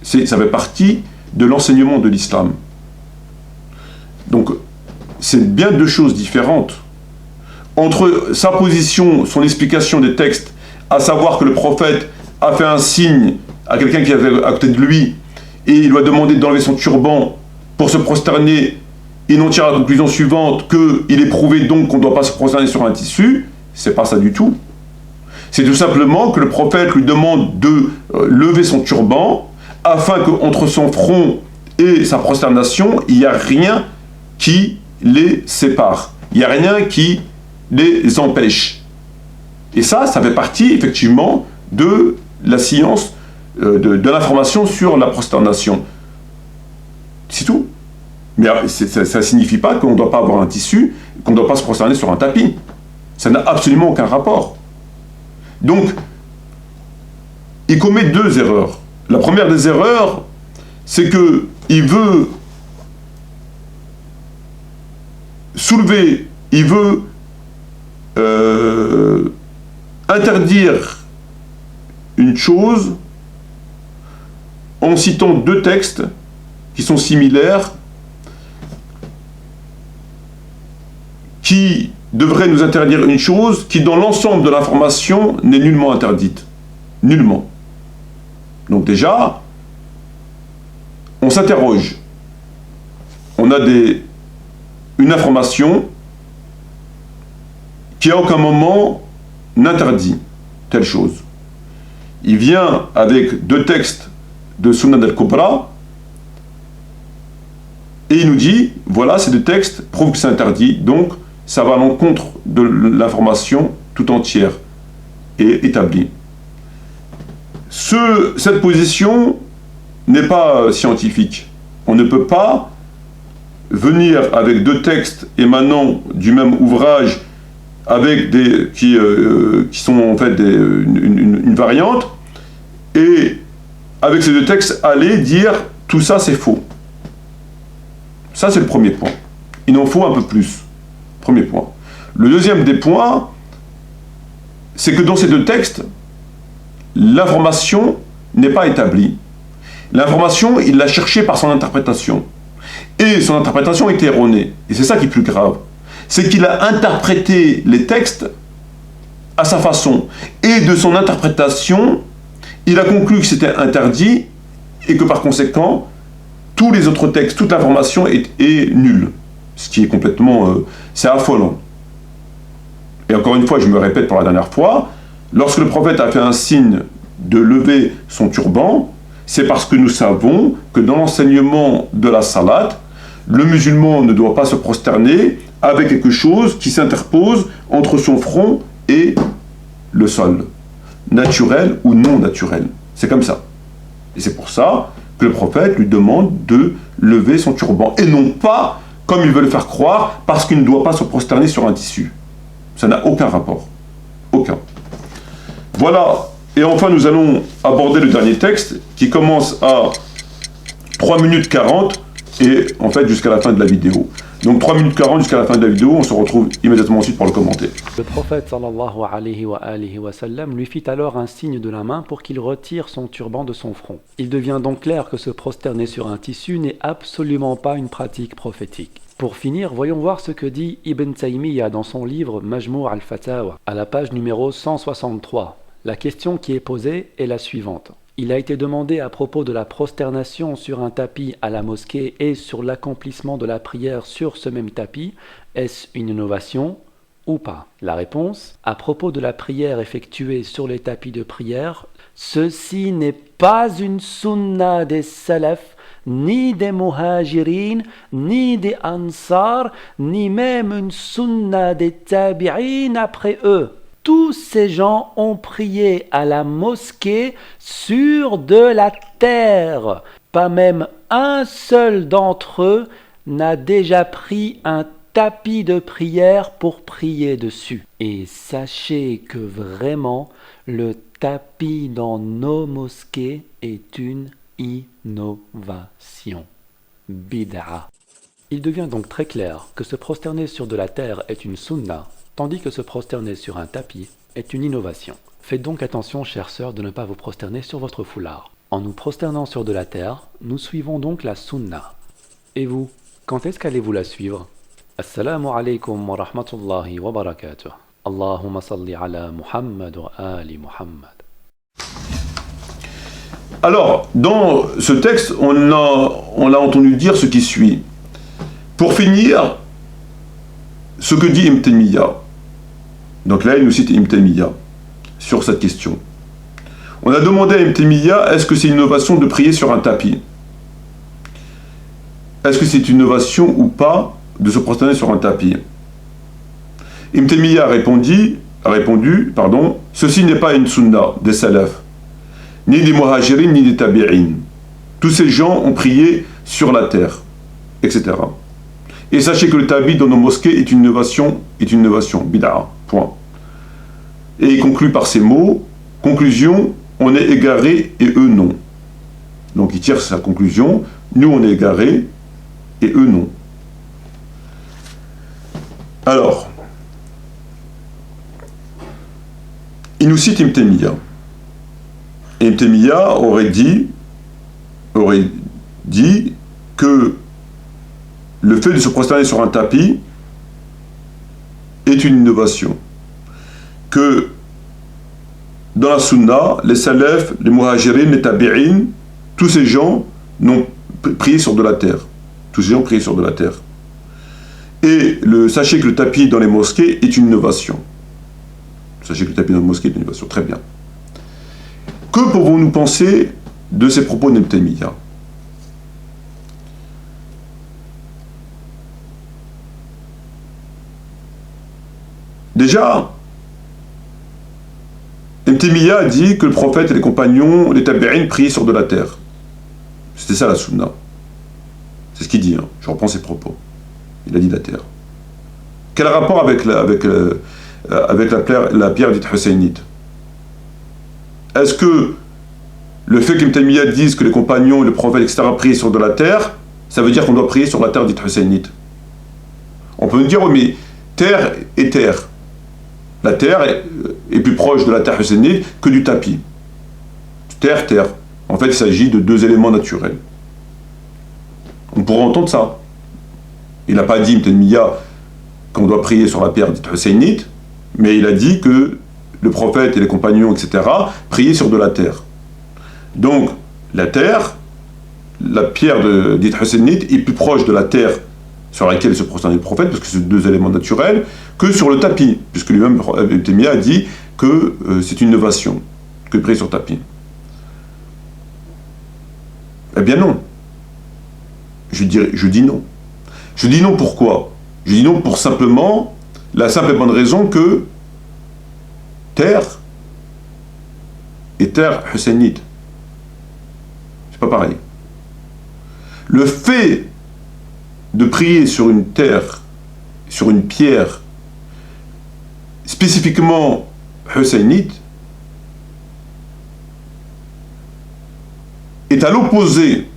Ça fait partie de l'enseignement de l'islam. Donc, c'est bien deux choses différentes. Entre sa position, son explication des textes, à savoir que le prophète a fait un signe à quelqu'un qui était à côté de lui, et il lui a demandé d'enlever son turban pour se prosterner, et n'en tire la conclusion suivante qu'il est prouvé donc qu'on ne doit pas se prosterner sur un tissu, c'est pas ça du tout. C'est tout simplement que le prophète lui demande de lever son turban, afin qu'entre son front et sa prosternation, il n'y a rien qui les sépare. Il n'y a rien qui les empêche. Et ça fait partie effectivement de la science, de l'information sur la prosternation. C'est tout. Mais ça ne signifie pas qu'on ne doit pas avoir un tissu, qu'on ne doit pas se prosterner sur un tapis. Ça n'a absolument aucun rapport. Donc, il commet deux erreurs. La première des erreurs, c'est qu'il veut soulever, il veut interdire une chose en citant deux textes qui sont similaires, qui devrait nous interdire une chose qui, dans l'ensemble de l'information, n'est nullement interdite. Nullement. Donc déjà, on s'interroge. On a une information qui à aucun moment n'interdit telle chose. Il vient avec 2 textes de Sunan al-Kubra et il nous dit, voilà, ces 2 textes prouvent que c'est interdit, donc ça va à l'encontre de l'information tout entière et établie. Cette position n'est pas scientifique. On ne peut pas venir avec 2 textes émanant du même ouvrage avec qui sont en fait une variante, et avec ces 2 textes aller dire tout ça c'est faux. Ça c'est le premier point. Il en faut un peu plus. Premier point. Le deuxième des points, c'est que dans ces 2 textes, l'information n'est pas établie. L'information, il l'a cherchée par son interprétation. Et son interprétation est erronée. Et c'est ça qui est plus grave. C'est qu'il a interprété les textes à sa façon. Et de son interprétation, il a conclu que c'était interdit et que par conséquent, tous les autres textes, toute l'information est nulle. Ce qui est complètement... c'est affolant. Et encore une fois, je me répète pour la dernière fois, lorsque le prophète a fait un signe de lever son turban, c'est parce que nous savons que dans l'enseignement de la salat, le musulman ne doit pas se prosterner avec quelque chose qui s'interpose entre son front et le sol, naturel ou non naturel. C'est comme ça. Et c'est pour ça que le prophète lui demande de lever son turban, et non pas, comme il veut le faire croire, parce qu'il ne doit pas se prosterner sur un tissu. Ça n'a aucun rapport. Aucun. Voilà. Et enfin, nous allons aborder le dernier texte qui commence à 3 minutes 40 et en fait jusqu'à la fin de la vidéo. Donc 3 minutes 40 jusqu'à la fin de la vidéo, on se retrouve immédiatement ensuite pour le commenter. Le prophète sallallahu alayhi wa sallam lui fit alors un signe de la main pour qu'il retire son turban de son front. Il devient donc clair que se prosterner sur un tissu n'est absolument pas une pratique prophétique. Pour finir, voyons voir ce que dit Ibn Taymiyyah dans son livre Majmou' al-Fatawa, à la page numéro 163. La question qui est posée est la suivante. Il a été demandé à propos de la prosternation sur un tapis à la mosquée et sur l'accomplissement de la prière sur ce même tapis, est-ce une innovation ou pas? La réponse, à propos de la prière effectuée sur les tapis de prière, ceci n'est pas une sunna des salaf, ni des muhajirin, ni des ansar, ni même une sunna des tabi'in après eux. Tous ces gens ont prié à la mosquée sur de la terre. Pas même un seul d'entre eux n'a déjà pris un tapis de prière pour prier dessus. Et sachez que vraiment, le tapis dans nos mosquées est une innovation. Bid'a. Il devient donc très clair que se prosterner sur de la terre est une sunna, tandis que se prosterner sur un tapis est une innovation. Faites donc attention, chères sœurs, de ne pas vous prosterner sur votre foulard. En nous prosternant sur de la terre, nous suivons donc la sunna. Et vous, quand est-ce qu'allez-vous la suivre? Assalamu alaikum wa rahmatullahi wa barakatuh. Allahumma salli ala Muhammad wa ali Muhammad. Alors, dans ce texte, on l'a entendu dire ce qui suit. Pour finir, ce que dit Ibn Taymiyyah. Donc là, il nous cite Ibn Taymiyyah sur cette question. On a demandé à Ibn Taymiyyah, est-ce que c'est une innovation de prier sur un tapis? Est-ce que c'est une innovation ou pas de se prosterner sur un tapis? Ibn Taymiyyah a répondu, ceci n'est pas une sunna des salaf, ni des muhajirin, ni des tabi'in. Tous ces gens ont prié sur la terre, etc. Et sachez que le tabi dans nos mosquées est une innovation, bid'a, point. Et il conclut par ces mots, conclusion, on est égaré et eux non. Donc il tire sa conclusion, nous on est égarés et eux non. Alors, il nous cite Ibn Taymiyyah. Ibn Taymiyyah aurait dit que le fait de se prosterner sur un tapis est une innovation. Que dans la sunna, les salafs, les muhajirin, les tabi'in, tous ces gens n'ont prié sur de la terre. Tous ces gens priaient sur de la terre. Et sachez que le tapis dans les mosquées est une innovation. Sachez que le tapis dans les mosquées est une innovation. Très bien. Que pouvons-nous penser de ces propos d'Ibn Taymiyyah? Déjà, Ibn Taymiyyah a dit que le prophète et les compagnons, les tabi'in, priaient sur de la terre. C'était ça la sunna. C'est ce qu'il dit, hein. Je reprends ses propos. Il a dit la terre. Quel rapport avec la pierre dite husseynite? Est-ce que le fait qu'Ibn Taymiyyah dise que les compagnons, le prophète, etc. prient sur de la terre, ça veut dire qu'on doit prier sur la terre dite husseynite? On peut nous dire, oui, mais terre et terre. La terre est plus proche de la terre husseynite que du tapis. Terre, terre. En fait, il s'agit de deux éléments naturels. On pourrait entendre ça. Il n'a pas dit, Ibn Taymiyyah, qu'on doit prier sur la pierre dite husseynite, mais il a dit que le prophète et les compagnons, etc., priaient sur de la terre. Donc, la terre, la pierre dite husseynite, est plus proche de la terre sur laquelle se prosternait le prophète, parce que c'est deux éléments naturels, que sur le tapis, puisque lui-même, Ibn Taymiyyah a dit que c'est une innovation, que de prier sur tapis. Eh bien non. Je dis non. Je dis non pourquoi? Je dis non pour simplement la simple et bonne raison que terre et terre husseynite, c'est pas pareil. Le fait de prier sur une terre, sur une pierre spécifiquement husseynite, est à l'opposé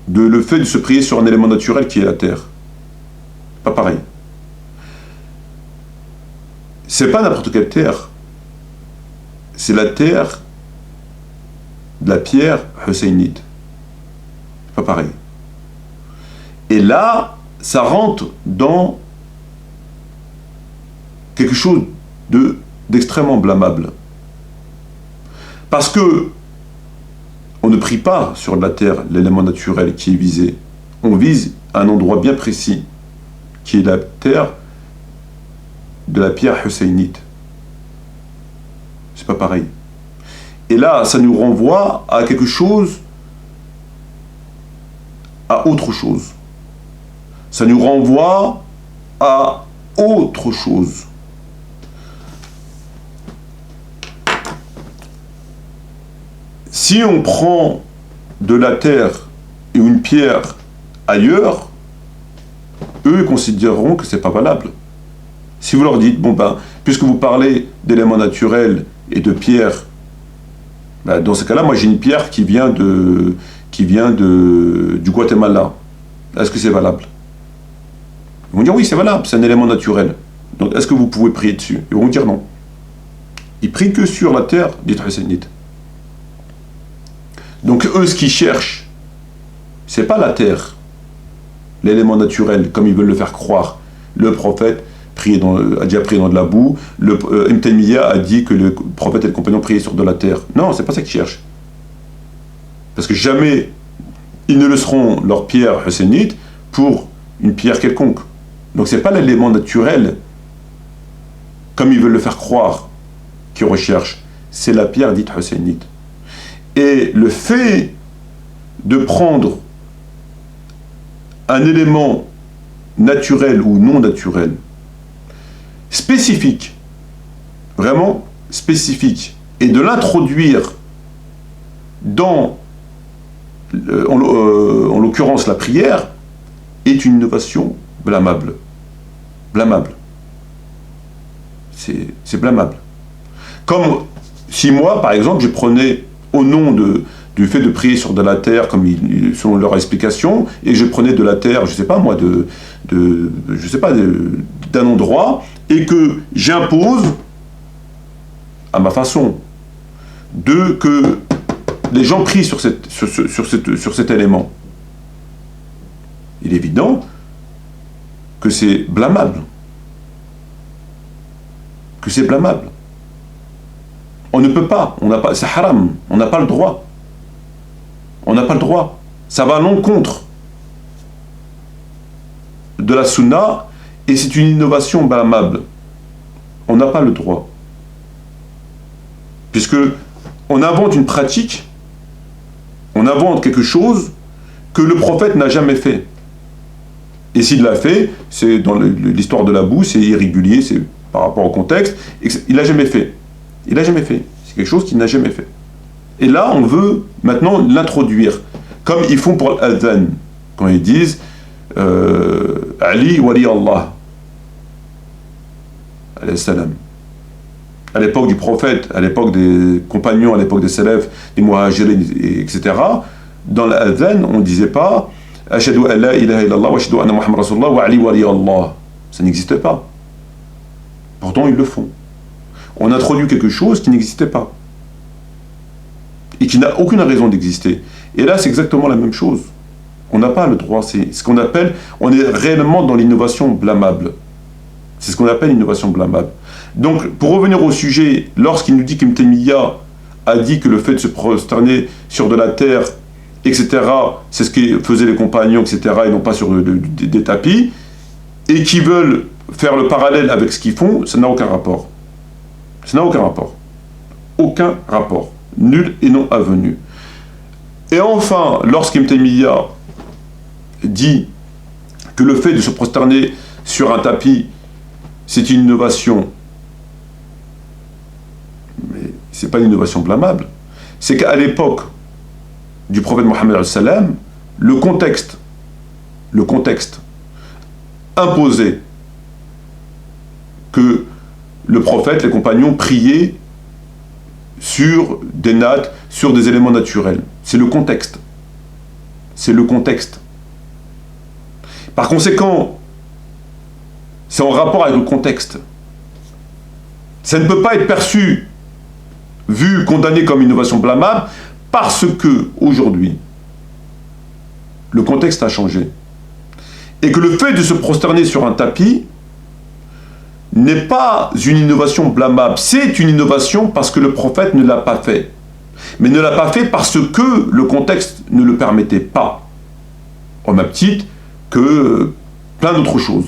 de le fait de se prier sur un élément naturel qui est la terre. Pas pareil. C'est pas n'importe quelle terre. C'est la terre de la pierre husseynite. Pas pareil. Et là, ça rentre dans quelque chose d'extrêmement blâmable. Parce que on ne prie pas sur la terre, l'élément naturel qui est visé. On vise un endroit bien précis, qui est la terre de la pierre husseynite. C'est pas pareil. Et là, ça nous renvoie à quelque chose, à autre chose. Ça nous renvoie à autre chose. Si on prend de la terre et une pierre ailleurs, eux considéreront que c'est pas valable. Si vous leur dites, bon ben, puisque vous parlez d'éléments naturels et de pierres, ben, dans ce cas-là, moi j'ai une pierre qui vient du Guatemala. Est-ce que c'est valable? Ils vont dire oui, c'est valable, c'est un élément naturel. Donc est-ce que vous pouvez prier dessus? Ils vont dire non. Ils prient que sur la terre dite husseynite. Donc eux, ce qu'ils cherchent, c'est pas la terre, l'élément naturel, comme ils veulent le faire croire. Le prophète a déjà prié dans de la boue, Ibn Taymiyyah a dit que le prophète et le compagnon priaient sur de la terre. Non, c'est pas ça qu'ils cherchent. Parce que jamais ils ne laisseront leur pierre husseynite pour une pierre quelconque. Donc c'est pas l'élément naturel, comme ils veulent le faire croire, qu'ils recherchent. C'est la pierre dite husseynite. Et le fait de prendre un élément naturel ou non naturel, spécifique, vraiment spécifique, et de l'introduire dans, en l'occurrence la prière, est une innovation blâmable. Blâmable. C'est blâmable. Comme si moi, par exemple, je prenais au nom du fait de prier sur de la terre, comme selon leur explication, et je prenais de la terre, je sais pas moi, d'un endroit, et que j'impose, à ma façon, que les gens prient sur cet élément. Il est évident que c'est blâmable. que c'est blâmable. On ne peut pas, c'est haram, on n'a pas le droit. On n'a pas le droit. Ça va à l'encontre de la sunna et c'est une innovation blâmable. On n'a pas le droit. Puisque on invente une pratique, on invente quelque chose que le prophète n'a jamais fait. Et s'il l'a fait, c'est dans l'histoire de la boue, c'est irrégulier, c'est par rapport au contexte, il l'a jamais fait. Il l'a jamais fait. C'est quelque chose qu'il n'a jamais fait. Et là, on veut maintenant l'introduire, comme ils font pour l'adhan, quand ils disent Ali wali Allah, alayhi salam. À l'époque du prophète, à l'époque des compagnons, à l'époque des salafs, des muhajirin, etc., dans l'adhan, on ne disait pas Ashhadu an la ilaha illallah wa ashhadu anna Muhammad Rasulullah wa Ali wali Allah. Ça n'existe pas. Pourtant, ils le font. On introduit quelque chose qui n'existait pas. Et qui n'a aucune raison d'exister. Et là, c'est exactement la même chose. On n'a pas le droit. C'est ce qu'on appelle, on est réellement dans l'innovation blâmable. C'est ce qu'on appelle l'innovation blâmable. Donc, pour revenir au sujet, lorsqu'il nous dit qu'Ibn Taymiyyah a dit que le fait de se prosterner sur de la terre, etc., c'est ce que faisaient les compagnons, etc., et non pas sur des tapis, et qui veulent faire le parallèle avec ce qu'ils font, ça n'a aucun rapport. Ça n'a aucun rapport. Aucun rapport. Nul et non avenu. Et enfin, lorsqu'Ibn Taymiyyah dit que le fait de se prosterner sur un tapis, c'est une innovation, mais c'est pas une innovation blâmable, c'est qu'à l'époque du prophète Mohammed sallam, le contexte imposait que le prophète, les compagnons priaient sur des nattes, sur des éléments naturels. C'est le contexte. C'est le contexte. Par conséquent, c'est en rapport avec le contexte. Ça ne peut pas être perçu, vu, condamné comme innovation blâmable, parce que, aujourd'hui, le contexte a changé. Et que le fait de se prosterner sur un tapis n'est pas une innovation blâmable. C'est une innovation parce que le prophète ne l'a pas fait. Mais ne l'a pas fait parce que le contexte ne le permettait pas. Au même titre que plein d'autres choses.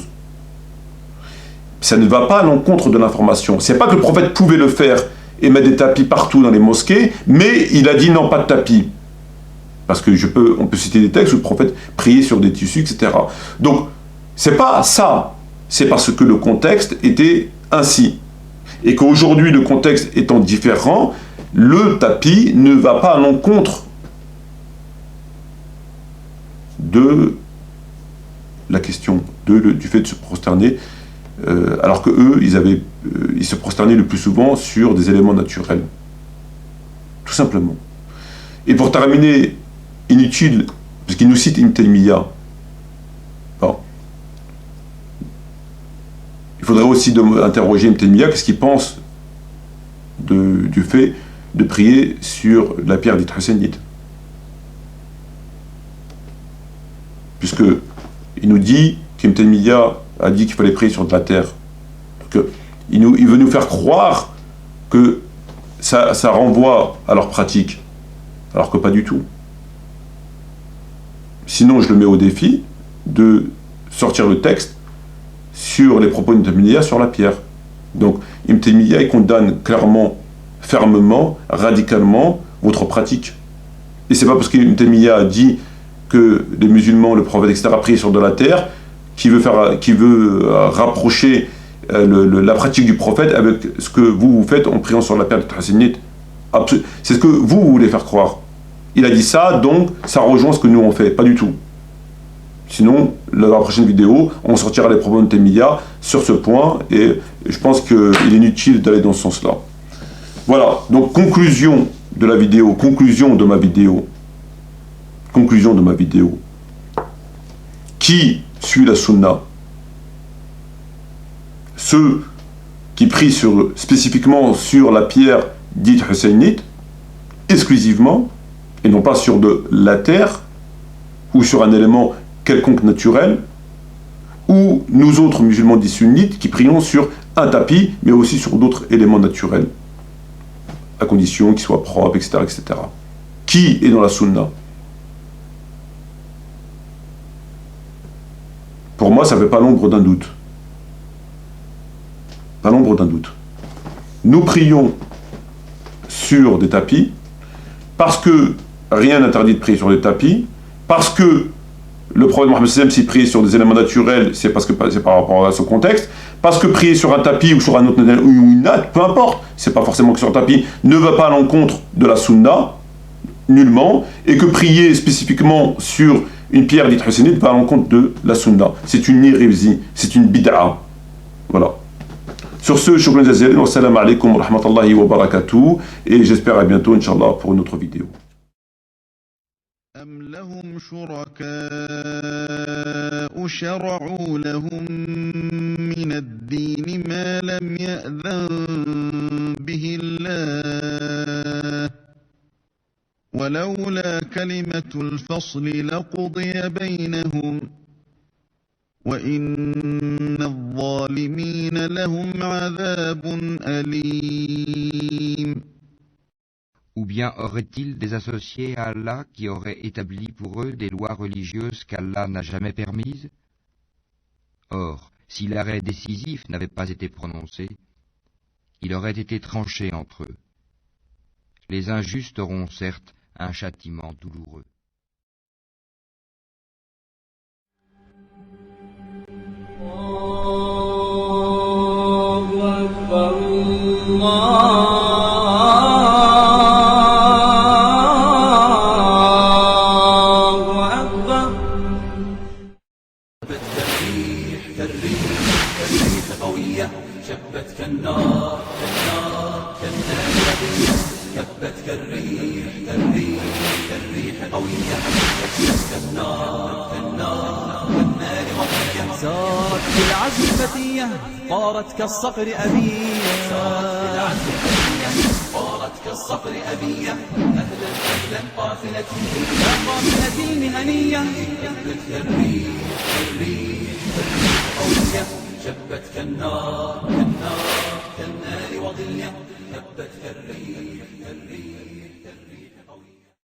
Ça ne va pas à l'encontre de l'information. C'est pas que le prophète pouvait le faire et mettre des tapis partout dans les mosquées, mais il a dit non, pas de tapis. Parce que on peut citer des textes où le prophète priait sur des tissus, etc. Donc, c'est pas ça. C'est parce que le contexte était ainsi. Et qu'aujourd'hui, le contexte étant différent, le tapis ne va pas à l'encontre de la question du fait de se prosterner, alors que eux, ils se prosternaient le plus souvent sur des éléments naturels. Tout simplement. Et pour terminer, inutile, parce qu'il nous cite Ibn Taymiyyah, il faudrait aussi interroger Ibn Taymiyyah, qu'est-ce qu'il pense du fait de prier sur la pierre dite husseynite. Puisque il nous dit qu'Ibn Taymiyyah a dit qu'il fallait prier sur de la terre. Donc, il veut nous faire croire que ça renvoie à leur pratique, alors que pas du tout. Sinon, je le mets au défi de sortir le texte sur les propos d'Ibn Taymiyyah sur la pierre. Donc, Ibn Taymiyyah, il condamne clairement, fermement, radicalement votre pratique. Et c'est pas parce qu'Ibn Taymiyyah a dit que les musulmans, le prophète, etc., prient sur de la terre, qui veut rapprocher la pratique du prophète avec ce que vous faites en priant sur la pierre de Husseynite. C'est ce que vous voulez faire croire. Il a dit ça, donc ça rejoint ce que nous on fait. Pas du tout. Sinon, dans la prochaine vidéo, on sortira les propos de Taymiyyah sur ce point, et je pense qu'il est inutile d'aller dans ce sens-là. Voilà, donc conclusion de ma vidéo. Qui suit la sunna? Ceux qui prient spécifiquement sur la pierre dite husseynite, exclusivement, et non pas sur de la terre, ou sur un élément quelconque naturel, ou nous autres musulmans dits sunnites qui prions sur un tapis, mais aussi sur d'autres éléments naturels, à condition qu'ils soient propres, etc., etc. Qui est dans la sunna? Pour moi, ça ne fait pas l'ombre d'un doute. Pas l'ombre d'un doute. Nous prions sur des tapis, parce que rien n'interdit de prier sur des tapis, parce que le prophète Mohammed sallam, s'il prie sur des éléments naturels, c'est parce que c'est par rapport à ce contexte, parce que prier sur un tapis ou sur un autre ou une natte, peu importe, c'est pas forcément que sur un tapis, ne va pas à l'encontre de la sunna, nullement, et que prier spécifiquement sur une pierre dite hussénite va à l'encontre de la sunna. C'est une hérésie, c'est une bid'a. Voilà. Sur ce, shukran jazilan, wa salam alaikum wa rahmatullahi wa barakatuh, et j'espère à bientôt, Inch'Allah, pour une autre vidéo. أم لهم شركاء شرعوا لهم من الدين ما لم يأذن به الله ولولا كلمة الفصل لقضي بينهم وإن الظالمين لهم عذاب أليم. Ou bien auraient-ils des associés à Allah qui auraient établi pour eux des lois religieuses qu'Allah n'a jamais permises? Or, si l'arrêt décisif n'avait pas été prononcé, il aurait été tranché entre eux. Les injustes auront certes un châtiment douloureux. شبت كالنار كبت كالريح قوية شبت كالنار كالنار وقية سارت بالعزم فتية طارت كالصقر أبية طارت كالصقر أبية أهلا قافلتي يا قافلتي المهنية كبت كالريح قوية شبت كالنار وضية هبت كالريح